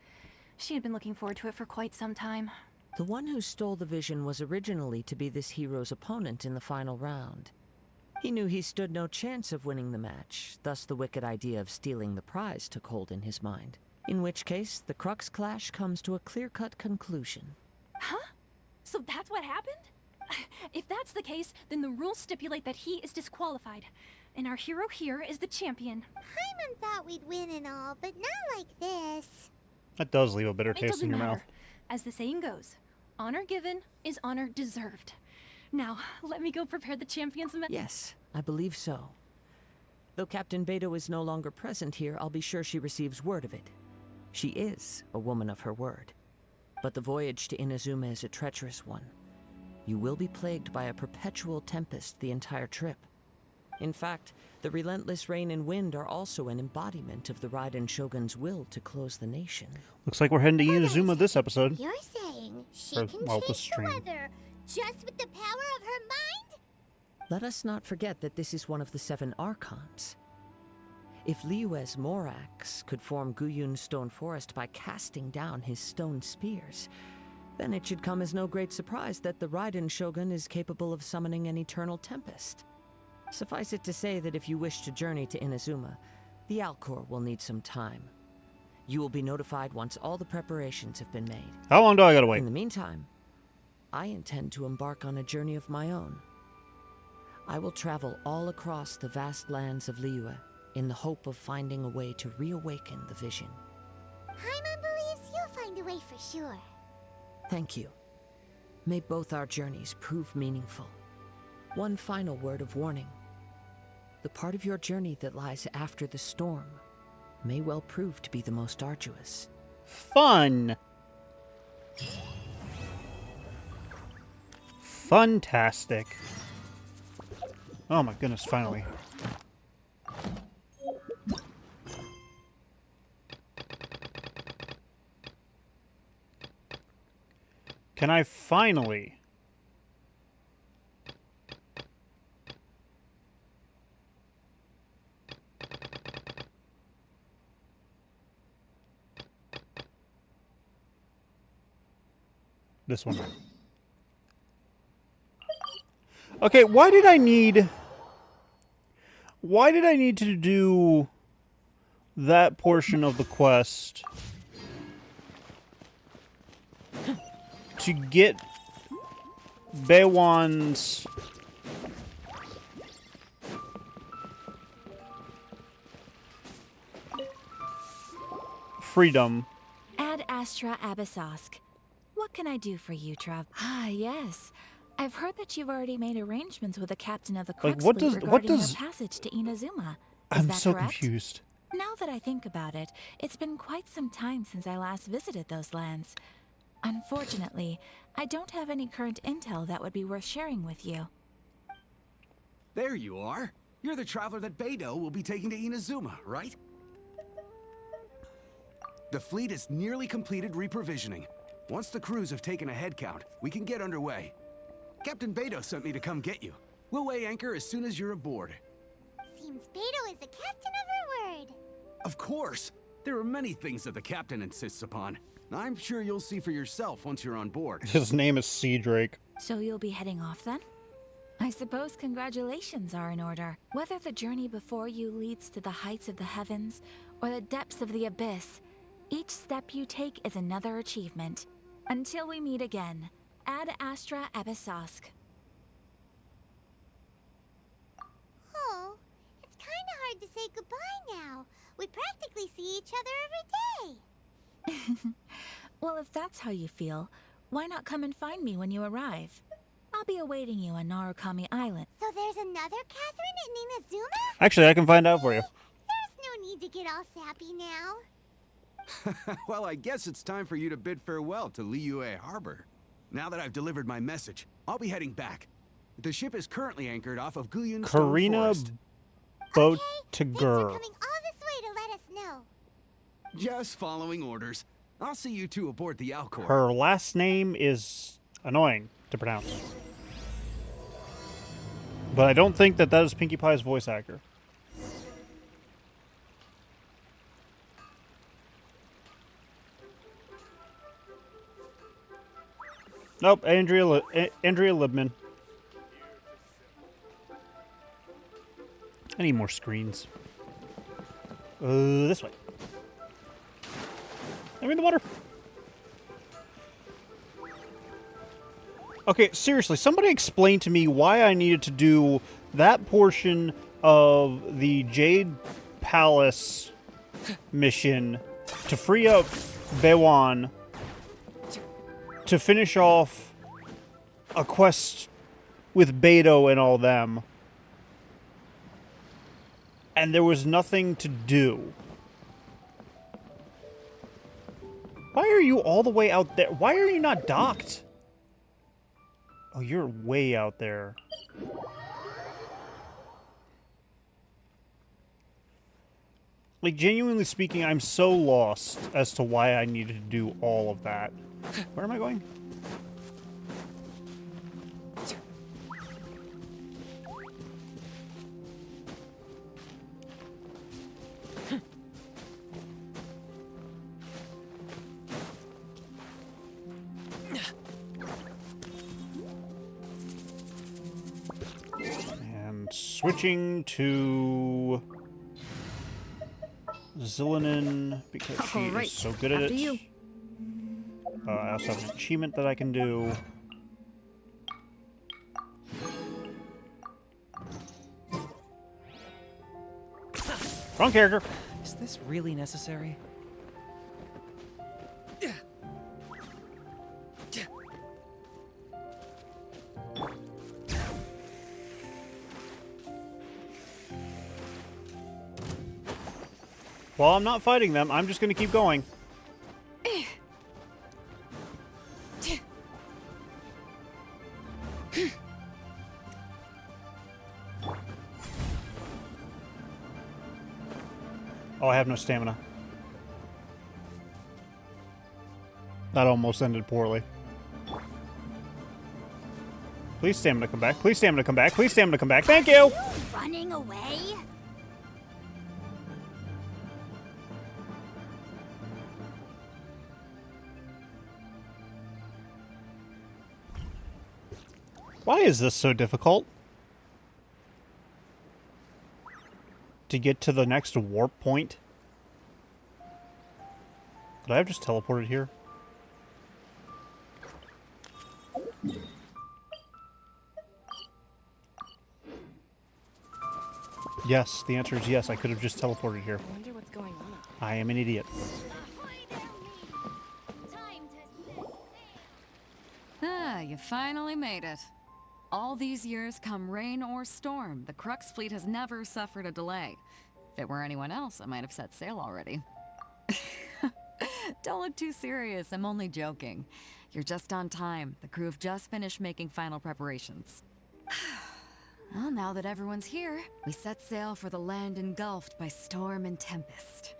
She had been looking forward to it for quite some time. The one who stole the vision was originally to be this hero's opponent in the final round. He knew he stood no chance of winning the match, thus the wicked idea of stealing the prize took hold in his mind. In which case, the Crux clash comes to a clear-cut conclusion. Huh? So that's what happened? If that's the case, then the rules stipulate that he is disqualified. And our hero here is the champion. Paimon thought we'd win and all, but not like this. That does leave a bitter It taste doesn't in your matter. mouth. As the saying goes, honor given is honor deserved. Now, let me go prepare the champion's Yes, I believe so. Though Captain Beidou is no longer present here, I'll be sure she receives word of it. She is a woman of her word. But the voyage to Inazuma is a treacherous one. You will be plagued by a perpetual tempest the entire trip. In fact, the relentless rain and wind are also an embodiment of the Raiden Shogun's will to close the nation. Looks like we're heading to Inazuma this episode. You're saying she Or, can well, the change the stream. weather just with the power of her mind? Let us not forget that this is one of the 7 Archons. If Liyue's Morax could form Guyun's stone forest by casting down his stone spears, then it should come as no great surprise that the Raiden Shogun is capable of summoning an eternal tempest. Suffice it to say that if you wish to journey to Inazuma, the Alcor will need some time. You will be notified once all the preparations have been made. How long do I gotta wait? In the meantime, I intend to embark on a journey of my own. I will travel all across the vast lands of Liyue in the hope of finding a way to reawaken the vision. Paimon believes you'll find a way for sure. Thank you. May both our journeys prove meaningful. One final word of warning. The part of your journey that lies after the storm may well prove to be the most arduous. Fun! Funtastic. Oh my goodness, finally. Can I finally... This one. Okay, why did I need to do that portion of the quest to get Baywan's freedom? Ad Astra Abyssosk. What can I do for you, Trav? Ah, yes. I've heard that you've already made arrangements with the captain of the Crux Like, fleet regarding your passage to Inazuma. Is I'm that so correct? confused. Now that I think about it, it's been quite some time since I last visited those lands. Unfortunately, I don't have any current intel that would be worth sharing with you. There you are. You're the traveler that Beidou will be taking to Inazuma, right? The fleet is nearly completed reprovisioning. Once the crews have taken a head count, we can get underway. Captain Beidou sent me to come get you. We'll weigh anchor as soon as you're aboard. Seems Beidou is the captain of her word. Of course! There are many things that the captain insists upon. I'm sure you'll see for yourself once you're on board. His name is Sea Drake. So you'll be heading off then? I suppose congratulations are in order. Whether the journey before you leads to the heights of the heavens or the depths of the abyss, each step you take is another achievement. Until we meet again, Ad Astra Abyssosk. Oh, it's kind of hard to say goodbye now. We practically see each other every day. Well, if that's how you feel, why not come and find me when you arrive? I'll be awaiting you on Narukami Island. So there's another Catherine in Inazuma? Actually, I can find out for you. There's no need to get all sappy now. Well, I guess it's time for you to bid farewell to Liyue Harbor. Now that I've delivered my message, I'll be heading back. The ship is currently anchored off of Guyun Stone Karina Forest. Boat Thanks to for Gur. coming all this way to let us know. Just following orders. I'll see you two aboard the Alcor. Her last name is annoying to pronounce. But I don't think that is Pinkie Pie's voice actor. Nope, Andrea Libman. I need more screens. This way. I'm in the water. Okay, seriously, somebody explain to me why I needed to do that portion of the Jade Palace mission to free up Baywan to finish off a quest with Beidou and all them. And there was nothing to do. Why are you all the way out there? Why are you not docked? Oh, you're way out there. Like, genuinely speaking, I'm so lost as to why I needed to do all of that. Where am I going? And switching to Zillinen because she is so good at it. You. I also have an achievement that I can do. Wrong character. Is this really necessary? Well, I'm not fighting them. I'm just going to keep going. Oh, I have no stamina. That almost ended poorly. Please stamina come back. Please stamina come back. Please stamina come back. Thank you! Are you running away? Why is this so difficult? To get to the next warp point? Could I have just teleported here? Yes, the answer is yes. I could have just teleported here. I wonder what's going on. I am an idiot. Ah, you finally made it. All these years, come rain or storm, the Crux fleet has never suffered a delay. If it were anyone else, I might have set sail already. Don't look too serious, I'm only joking. You're just on time. The crew have just finished making final preparations. Well, now that everyone's here, we set sail for the land engulfed by storm and tempest.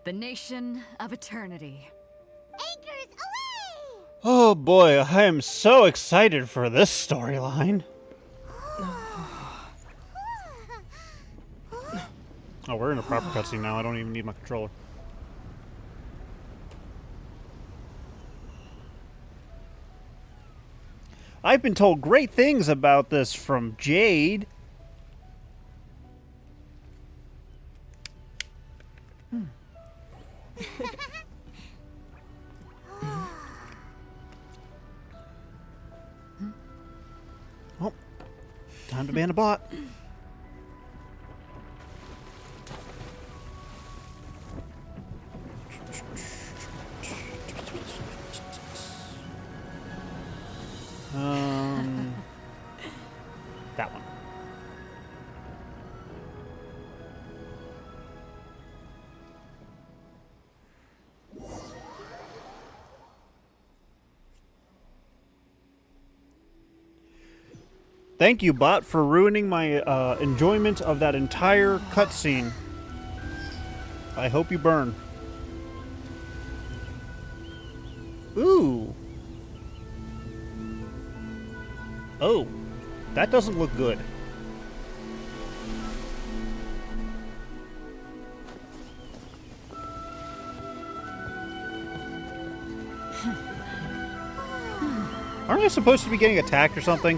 The nation of eternity. Anchors away! Oh boy, I am so excited for this storyline. Oh, we're in a proper cutscene now. I don't even need my controller. I've been told great things about this from Jade. Oh, time to ban a bot. That one. Thank you, bot, for ruining my enjoyment of that entire cutscene. I hope you burn. Ooh. Oh, that doesn't look good. Aren't I supposed to be getting attacked or something?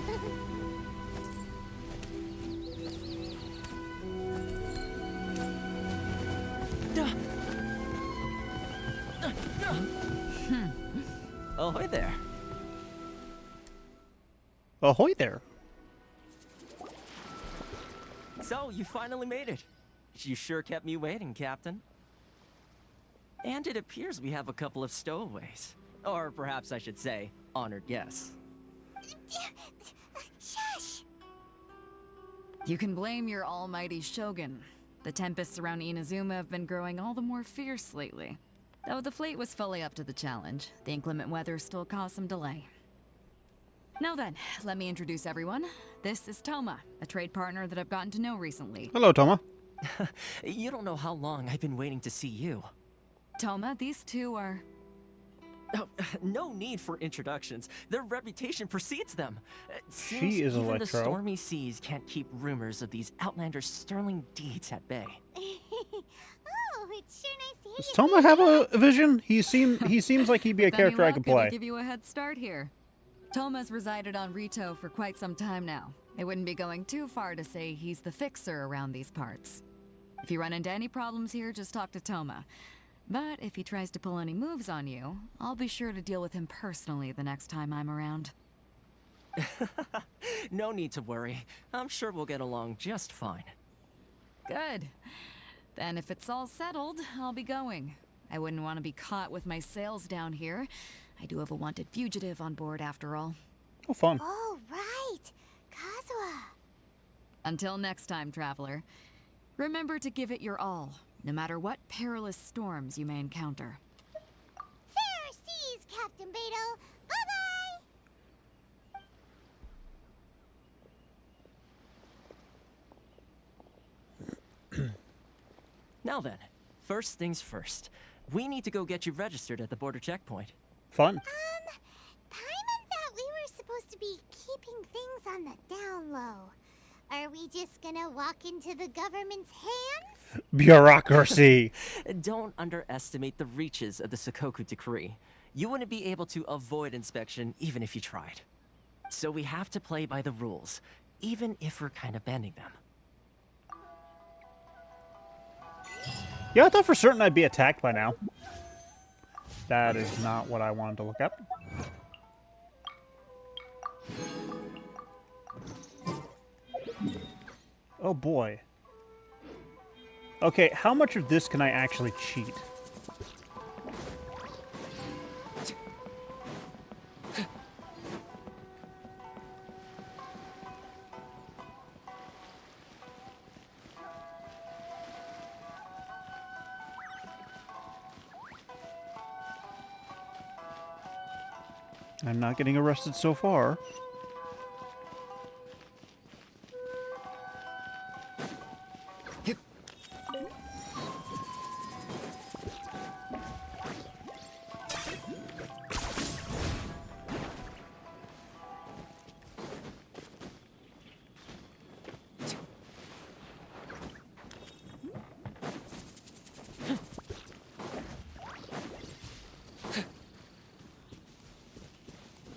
Ahoy there. Ahoy there. So, you finally made it. You sure kept me waiting, Captain. And it appears we have a couple of stowaways. Or perhaps I should say, honored guests. Shush! You can blame your almighty Shogun. The tempests around Inazuma have been growing all the more fierce lately. Though the fleet was fully up to the challenge, the inclement weather still caused some delay. Now then, let me introduce everyone. This is Toma, a trade partner that I've gotten to know recently. Hello, Toma. You don't know how long I've been waiting to see you. Toma, these two are... Oh, no need for introductions. Their reputation precedes them. She is even Electro. the stormy seas can't keep rumors of these outlanders' sterling deeds at bay. Oh, it's sure nice to hear Does you Toma say have that. a vision? He seems like he'd be a With any character I luck, could it'll play. give you a head start here. Toma's resided on Rito for quite some time now. It wouldn't be going too far to say he's the fixer around these parts. If you run into any problems here, just talk to Toma. But if he tries to pull any moves on you, I'll be sure to deal with him personally the next time I'm around. No need to worry. I'm sure we'll get along just fine. Good. Then if it's all settled, I'll be going. I wouldn't want to be caught with my sails down here. I do have a wanted fugitive on board after all. Oh, fun. Oh, right. Kazwa. Until next time, traveler. Remember to give it your all. no matter what perilous storms you may encounter. Fair seas, Captain Beidou. Bye-bye! Now then, first things first. We need to go get you registered at the border checkpoint. Fun. Paimon thought we were supposed to be keeping things on the down low. Are we just gonna walk into the government's hands? Bureaucracy. Don't underestimate the reaches of the Sakoku Decree. You wouldn't be able to avoid inspection even if you tried. So we have to play by the rules, even if we're kind of bending them. Yeah, I thought for certain I'd be attacked by now. That is not what I wanted to look up. Oh boy. Okay, how much of this can I actually cheat? I'm not getting arrested so far.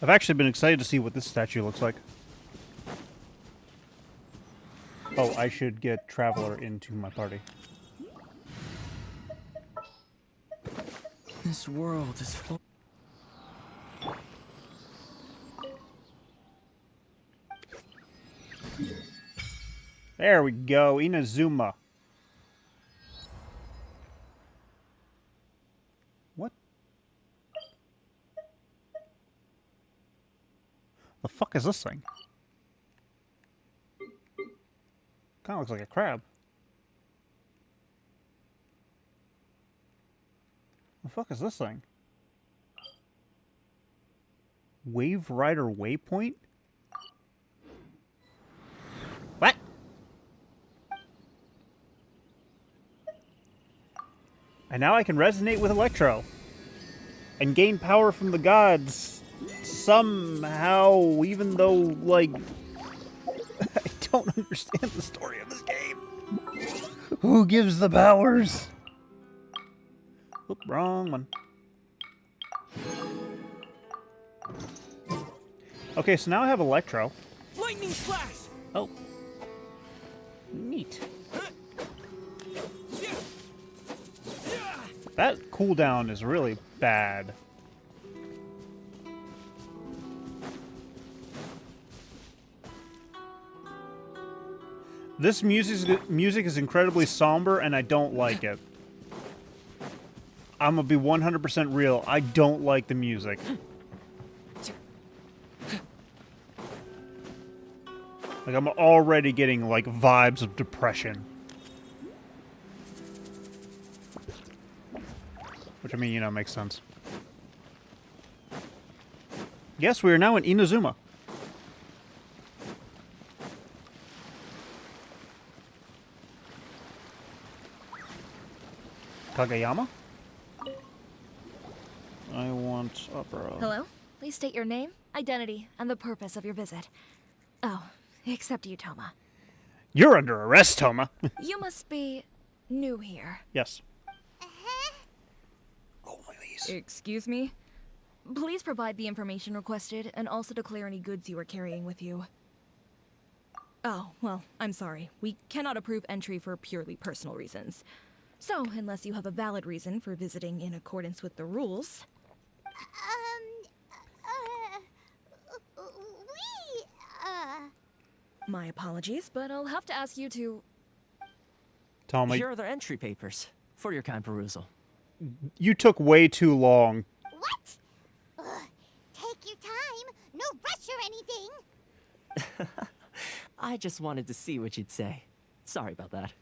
I've actually been excited to see what this statue looks like. Oh, I should get Traveler into my party. This world is full. There we go, Inazuma. What? The fuck is this thing? Kind of looks like a crab. The fuck is this thing? Wave Rider Waypoint? What? And now I can resonate with Electro and gain power from the gods somehow, even though, like, I don't understand the story of this game. Who gives the powers? Oop, wrong one. Okay, so now I have Electro. Lightning flash! Oh. Neat. That cooldown is really bad. This music is incredibly somber, and I don't like it. I'm gonna be 100% real. I don't like the music. Like, I'm already getting, like, vibes of depression. Which, I mean, you know, makes sense. Yes, we are now in Inazuma. Kageyama? I want opera. Hello? Please state your name, identity, and the purpose of your visit. Oh, except you, Toma. You're under arrest, Toma. You must be new here. Yes. Excuse me? Please provide the information requested and also declare any goods you are carrying with you. Oh, well, I'm sorry. We cannot approve entry for purely personal reasons. So, unless you have a valid reason for visiting in accordance with the rules... My apologies, but I'll have to ask you to... Toma, here are their entry papers for your kind perusal. You took way too long. What? Take your time. No rush or anything. I just wanted to see what you'd say. Sorry about that.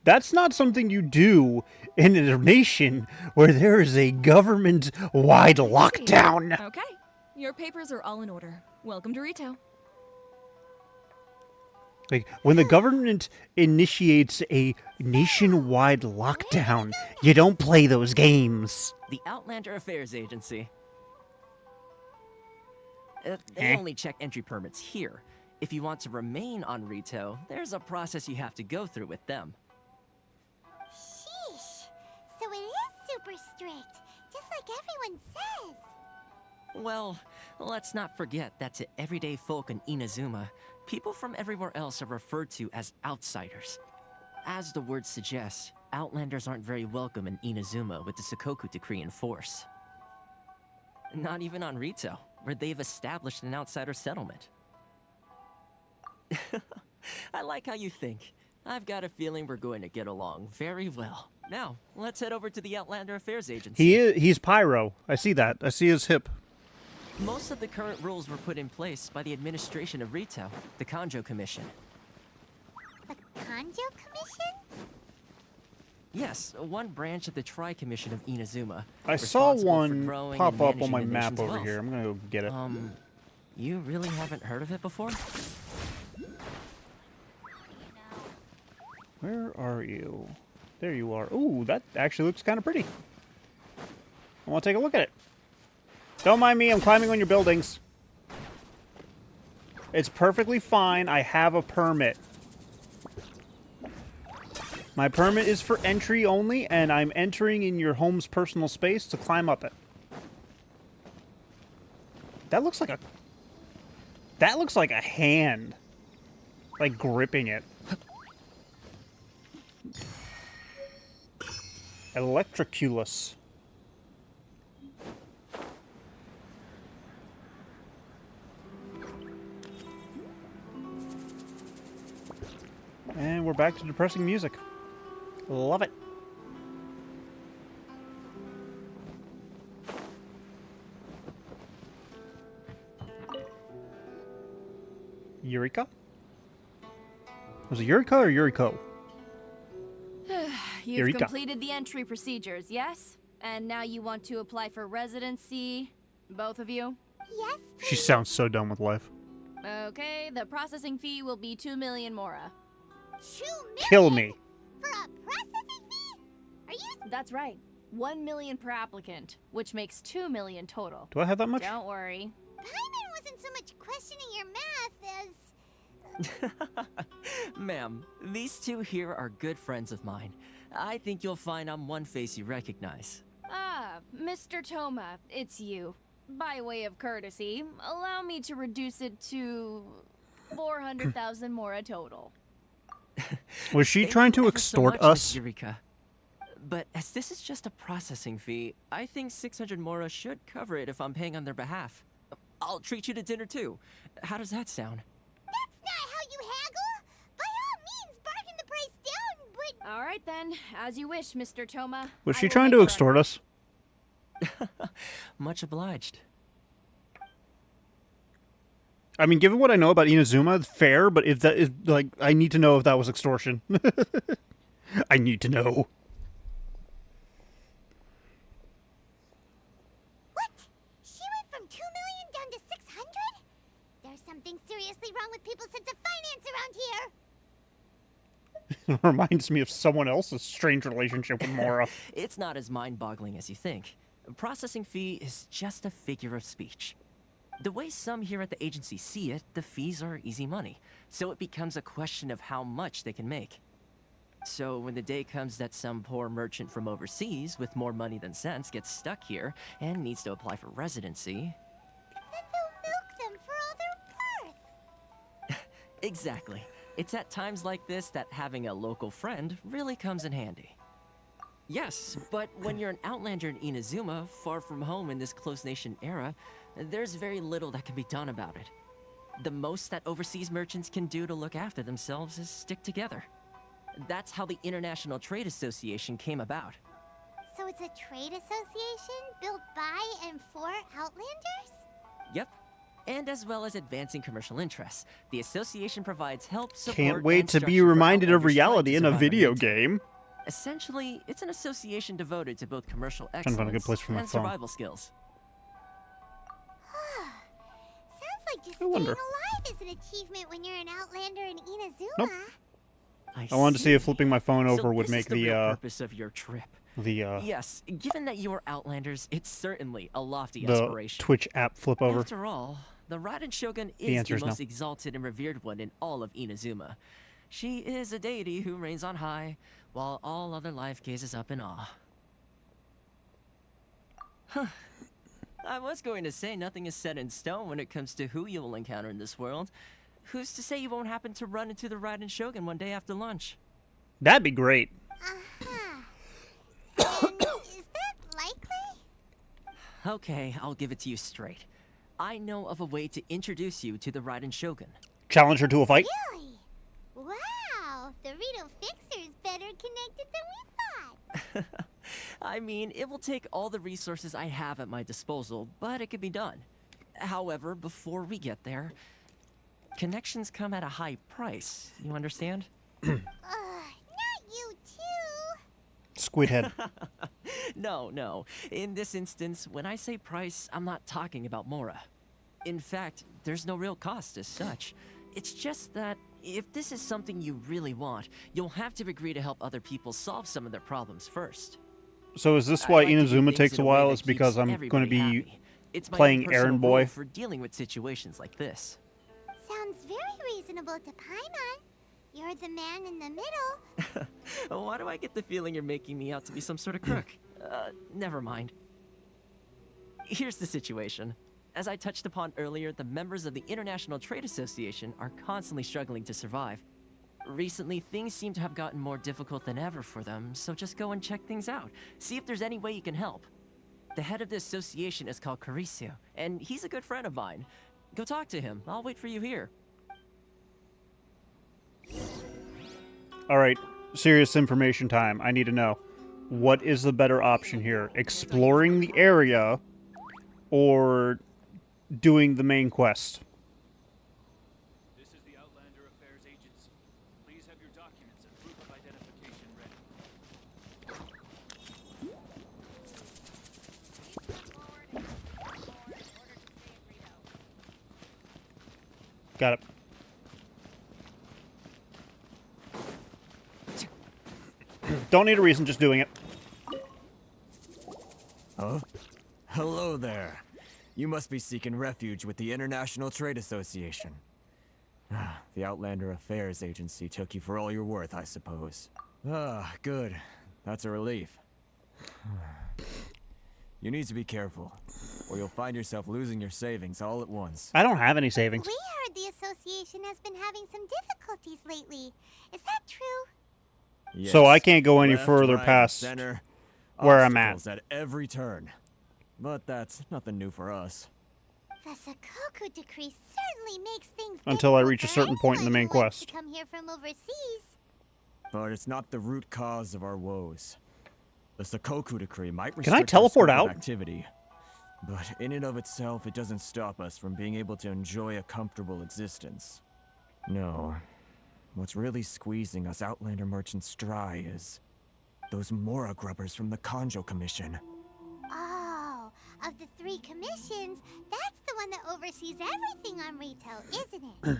That's not something you do in a nation where there is a government-wide lockdown. Okay, your papers are all in order. Welcome to Rito. Like, when the government initiates a nationwide lockdown, you don't play those games. The Outlander Affairs Agency. They only check entry permits here. If you want to remain on Rito, there's a process you have to go through with them. Sheesh. So it is super strict, just like everyone says. Well, let's not forget that to everyday folk in Inazuma, people from everywhere else are referred to as outsiders. As the word suggests, Outlanders aren't very welcome in Inazuma with the Sakoku Decree in force. Not even on Rito, where they've established an outsider settlement. I like how you think. I've got a feeling we're going to get along very well. Now, let's head over to the Outlander Affairs Agency. He's Pyro. I see that. I see his hip. Most of the current rules were put in place by the administration of Rito, the Kanjo Commission. The Kanjo Commission? Yes, one branch of the Tri-Commission of Inazuma. I saw responsible for one growing pop and up on managing my the map nation's over wealth. here. I'm gonna go get it. You really haven't heard of it before? Where are you? There you are. Ooh, that actually looks kind of pretty. I want to take a look at it. Don't mind me, I'm climbing on your buildings. It's perfectly fine. I have a permit. My permit is for entry only, and I'm entering in your home's personal space to climb up it. That looks like a... That looks like a hand. Like gripping it. Electroculus. And we're back to depressing music. Love it. Eureka? Was it Eureka or Eureka? You've Eureka. completed the entry procedures, yes? And now you want to apply for residency, both of you? Yes. She sounds so done with life. Okay, the processing fee will be 2 million mora. 2 million? Kill me. For a processing fee? Are you... That's right. 1 million per applicant, which makes 2 million total. Do I have that much? Don't worry. Paimon wasn't so much questioning your math as... Ma'am, these two here are good friends of mine. I think you'll find I'm one face you recognize. Ah, Mr. Toma, it's you. By way of courtesy, allow me to reduce it to 400,000 mora total. Was she trying to extort so much, us? Miss Eureka. But as this is just a processing fee, I think 600 mora should cover it if I'm paying on their behalf. I'll treat you to dinner too. How does that sound? That's not how you haggle! By all means, bargain the price down, but... All right then, as you wish, Mr. Toma. Was she I will trying make to the extort us? Much obliged. I mean, given what I know about Inazuma, fair, but if that is, like, I need to know if that was extortion. I need to know. What? She went from 2 million down to 600? There's something seriously wrong with people's sense of finance around here. It reminds me of someone else's strange relationship with Mora. It's not as mind-boggling as you think. A processing fee is just a figure of speech. The way some here at the agency see it, the fees are easy money, so it becomes a question of how much they can make. So when the day comes that some poor merchant from overseas with more money than sense gets stuck here and needs to apply for residency... Then they'll milk them for all their worth. Exactly. It's at times like this that having a local friend really comes in handy. Yes, but when you're an outlander in Inazuma, far from home in this close nation era, there's very little that can be done about it. The most that overseas merchants can do to look after themselves is stick together. That's how the International Trade Association came about. So it's a trade association built by and for Outlanders? Yep. And as well as advancing commercial interests, the association provides help, support, Can't wait and to be structure for reminded of outlanders trying reality to in a survive video retail. game. Essentially, it's an association devoted to both commercial Trying to find a good excellence place for my and phone. survival skills. Sounds like just I staying wonder. alive is an achievement when you're an Outlander in Inazuma. Nope. I wanted to see if flipping my phone over So would this make is the the real purpose of your trip. the Yes, given that you are Outlanders, it's certainly a lofty aspiration. Twitch app flip over. After all, the Raiden Shogun The is answer the is no. most exalted and revered one in all of Inazuma. She is a deity who reigns on high, while all other life gazes up in awe. Huh. I was going to say nothing is set in stone when it comes to who you will encounter in this world. Who's to say you won't happen to run into the Raiden Shogun one day after lunch? That'd be great. Is that likely? Okay, I'll give it to you straight. I know of a way to introduce you to the Raiden Shogun. Challenge her to a fight. Really? Wow, the Rito Fixer is better connected than we thought. I mean, it will take all the resources I have at my disposal, but it can be done. However, before we get there, connections come at a high price. You understand? Not you too. Squid head. No. In this instance, when I say price, I'm not talking about Mora. In fact, there's no real cost as such. It's just that if this is something you really want, you'll have to agree to help other people solve some of their problems first. So is this I why like to do Inazuma things takes in a a way while? that Is because keeps I'm going to everybody be happy. It's my own playing personal errand rule boy? for dealing with situations like this. Sounds very reasonable to Paimon. You're the man in the middle. Why do I get the feeling you're making me out to be some sort of crook? Never mind. Here's the situation. As I touched upon earlier, the members of the International Trade Association are constantly struggling to survive. Recently, things seem to have gotten more difficult than ever for them, so just go and check things out. See if there's any way you can help. The head of the association is called Caricio, and he's a good friend of mine. Go talk to him. I'll wait for you here. Alright, serious information time. I need to know. What is the better option here? Exploring the area or doing the main quest? This is the Outlander Affairs Agency. Please have your documents and proof of identification ready. Got it. Don't need a reason, just doing it. Huh? Hello there. You must be seeking refuge with the International Trade Association. The Outlander Affairs Agency took you for all you're worth, I suppose. Good. That's a relief. You need to be careful, or you'll find yourself losing your savings all at once. I don't have any savings. We heard the association has been having some difficulties lately. Is that true? Yes. So I can't go any Left, further right, past center, where I'm at. obstacles at every turn. But that's nothing new for us. The Sakoku decree certainly makes things Until I difficult reach a for certain point in the anyone main who wants quest. to come here from overseas. But it's not the root cause of our woes. The Sakoku decree might Can I restrict our teleport scope of out? activity, but in and of itself, it doesn't stop us from being able to enjoy a comfortable existence. No. What's really squeezing us Outlander merchants dry is those Mora grubbers from the Kanjo Commission. Oh, of the 3 commissions, that's the one that oversees everything on retail, isn't it?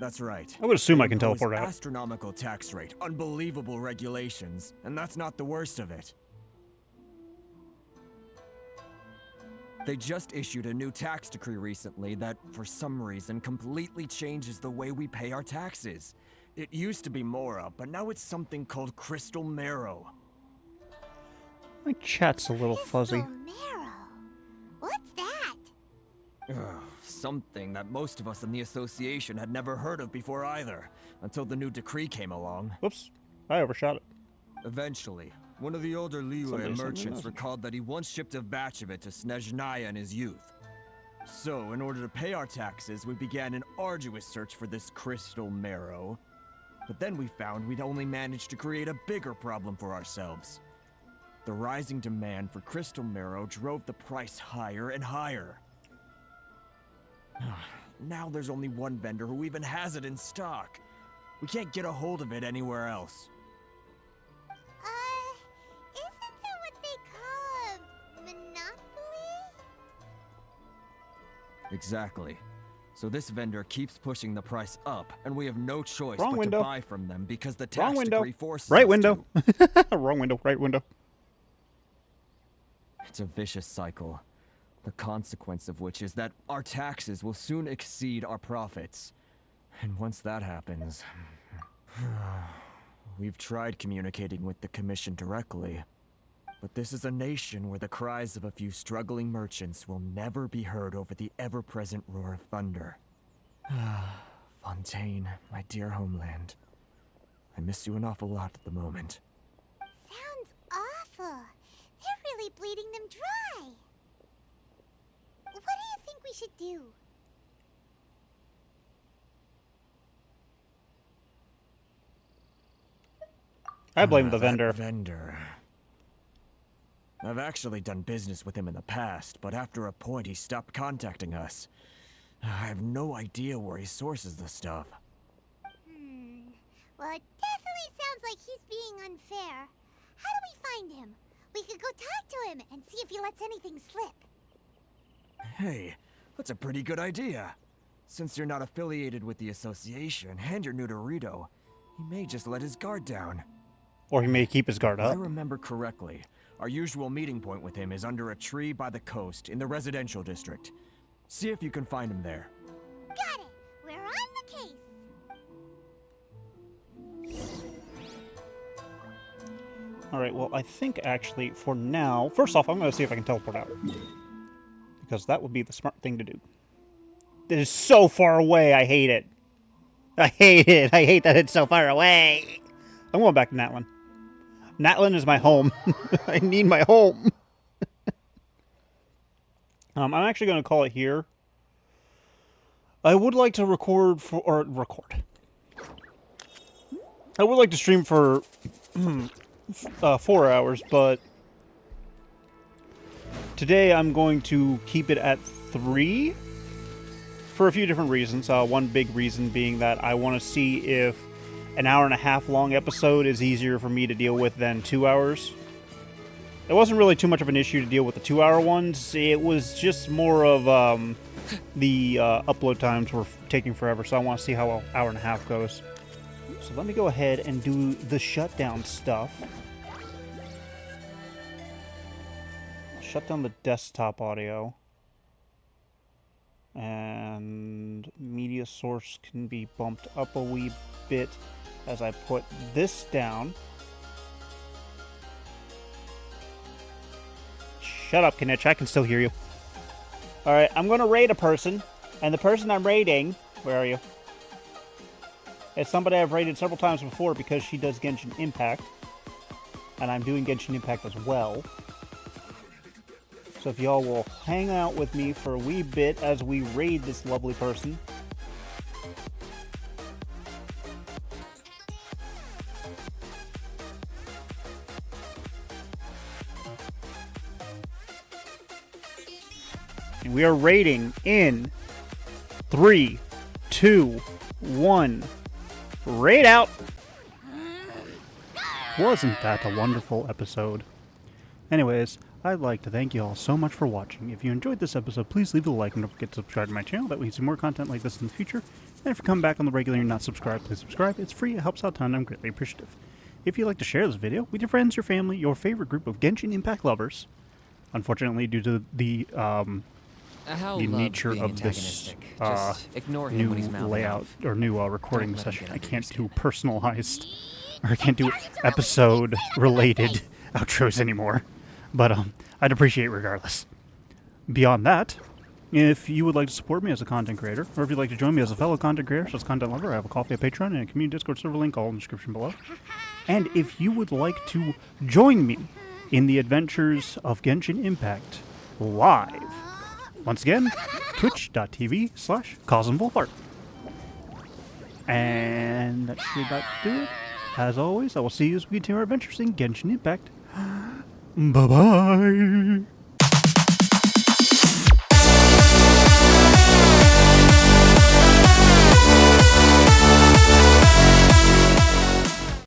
That's right. I would assume They I can impose teleport out. Astronomical tax rate, unbelievable regulations, and that's not the worst of it. They just issued a new tax decree recently that, for some reason, completely changes the way we pay our taxes. It used to be Mora, but now it's something called Crystal Marrow. My chat's a little fuzzy. Marrow. What's that? Something that most of us in the association had never heard of before either, until the new decree came along. Whoops, I overshot it. Eventually, one of the older Liyue Somebody sent me a merchants message. recalled that he once shipped a batch of it to Snezhnaya in his youth. So, in order to pay our taxes, we began an arduous search for this crystal marrow. But then we found we'd only managed to create a bigger problem for ourselves. The rising demand for crystal marrow drove the price higher and higher. Now there's only one vendor who even has it in stock. We can't get a hold of it anywhere else. Isn't that what they call a monopoly? Exactly. So this vendor keeps pushing the price up, and we have no choice Wrong but window. to buy from them because the Wrong tax window. decree forces Right us window. to. Wrong window. Right window. It's a vicious cycle. The consequence of which is that our taxes will soon exceed our profits. And once that happens... We've tried communicating with the Commission directly. But this is a nation where the cries of a few struggling merchants will never be heard over the ever-present roar of thunder. Fontaine, my dear homeland. I miss you an awful lot at the moment. Sounds awful. They're really bleeding them dry. What do you think we should do? I blame the That vendor. vendor. I've actually done business with him in the past, but after a point he stopped contacting us. I have no idea where he sources the stuff. Well, it definitely sounds like he's being unfair. How do we find him? We could go talk to him and see if he lets anything slip. Hey, that's a pretty good idea. Since you're not affiliated with the association and you're new to Rito, he may just let his guard down. Or he may keep his guard If I up. remember correctly, our usual meeting point with him is under a tree by the coast in the residential district. See if you can find him there. Got it. We're on the case. Alright, well, I think actually, for now... First off, I'm going to see if I can teleport out. Because that would be the smart thing to do. It is so far away, I hate it. I hate it. I hate that it's so far away. I'm going back to Natlin. Natlin is my home. I need my home. I'm actually going to call it here. I would like to record. I would like to stream for 4 hours, but today I'm going to keep it at 3 for a few different reasons. One big reason being that I want to see if an hour-and-a-half long episode is easier for me to deal with than 2 hours. It wasn't really too much of an issue to deal with the 2-hour ones. It was just more of the upload times were taking forever, so I want to see how an hour-and-a-half goes. So let me go ahead and do the shutdown stuff. Shut down the desktop audio. And media source can be bumped up a wee bit as I put this down. Shut up, Kinitch. I can still hear you. Alright, I'm going to raid a person. And the person I'm raiding... Where are you? It's somebody I've raided several times before because she does Genshin Impact. And I'm doing Genshin Impact as well. So if y'all will hang out with me for a wee bit as we raid this lovely person. And we are raiding in 3, 2, 1. Raid out! Wasn't that a wonderful episode? Anyways, I'd like to thank you all so much for watching. If you enjoyed this episode, please leave a like and don't forget to subscribe to my channel. That way you can see more content like this in the future. And if you come back on the regular and you're not subscribed, please subscribe. It's free, it helps out a ton, I'm greatly appreciative. If you'd like to share this video with your friends, your family, your favorite group of Genshin Impact lovers, unfortunately due to the nature of this new layout or new recording session, I can't do personalized, or I can't do episode related outros anymore. But I'd appreciate it regardless. Beyond that, if you would like to support me as a content creator, or if you'd like to join me as a fellow content creator, as a content lover, I have a Coffee, a Patreon, and a community Discord server link all in the description below. And if you would like to join me in the adventures of Genshin Impact live, once again, twitch.tv/Kazm Vulfhart. And that should about do it. As always, I will see you as we continue our adventures in Genshin Impact. Bye-bye!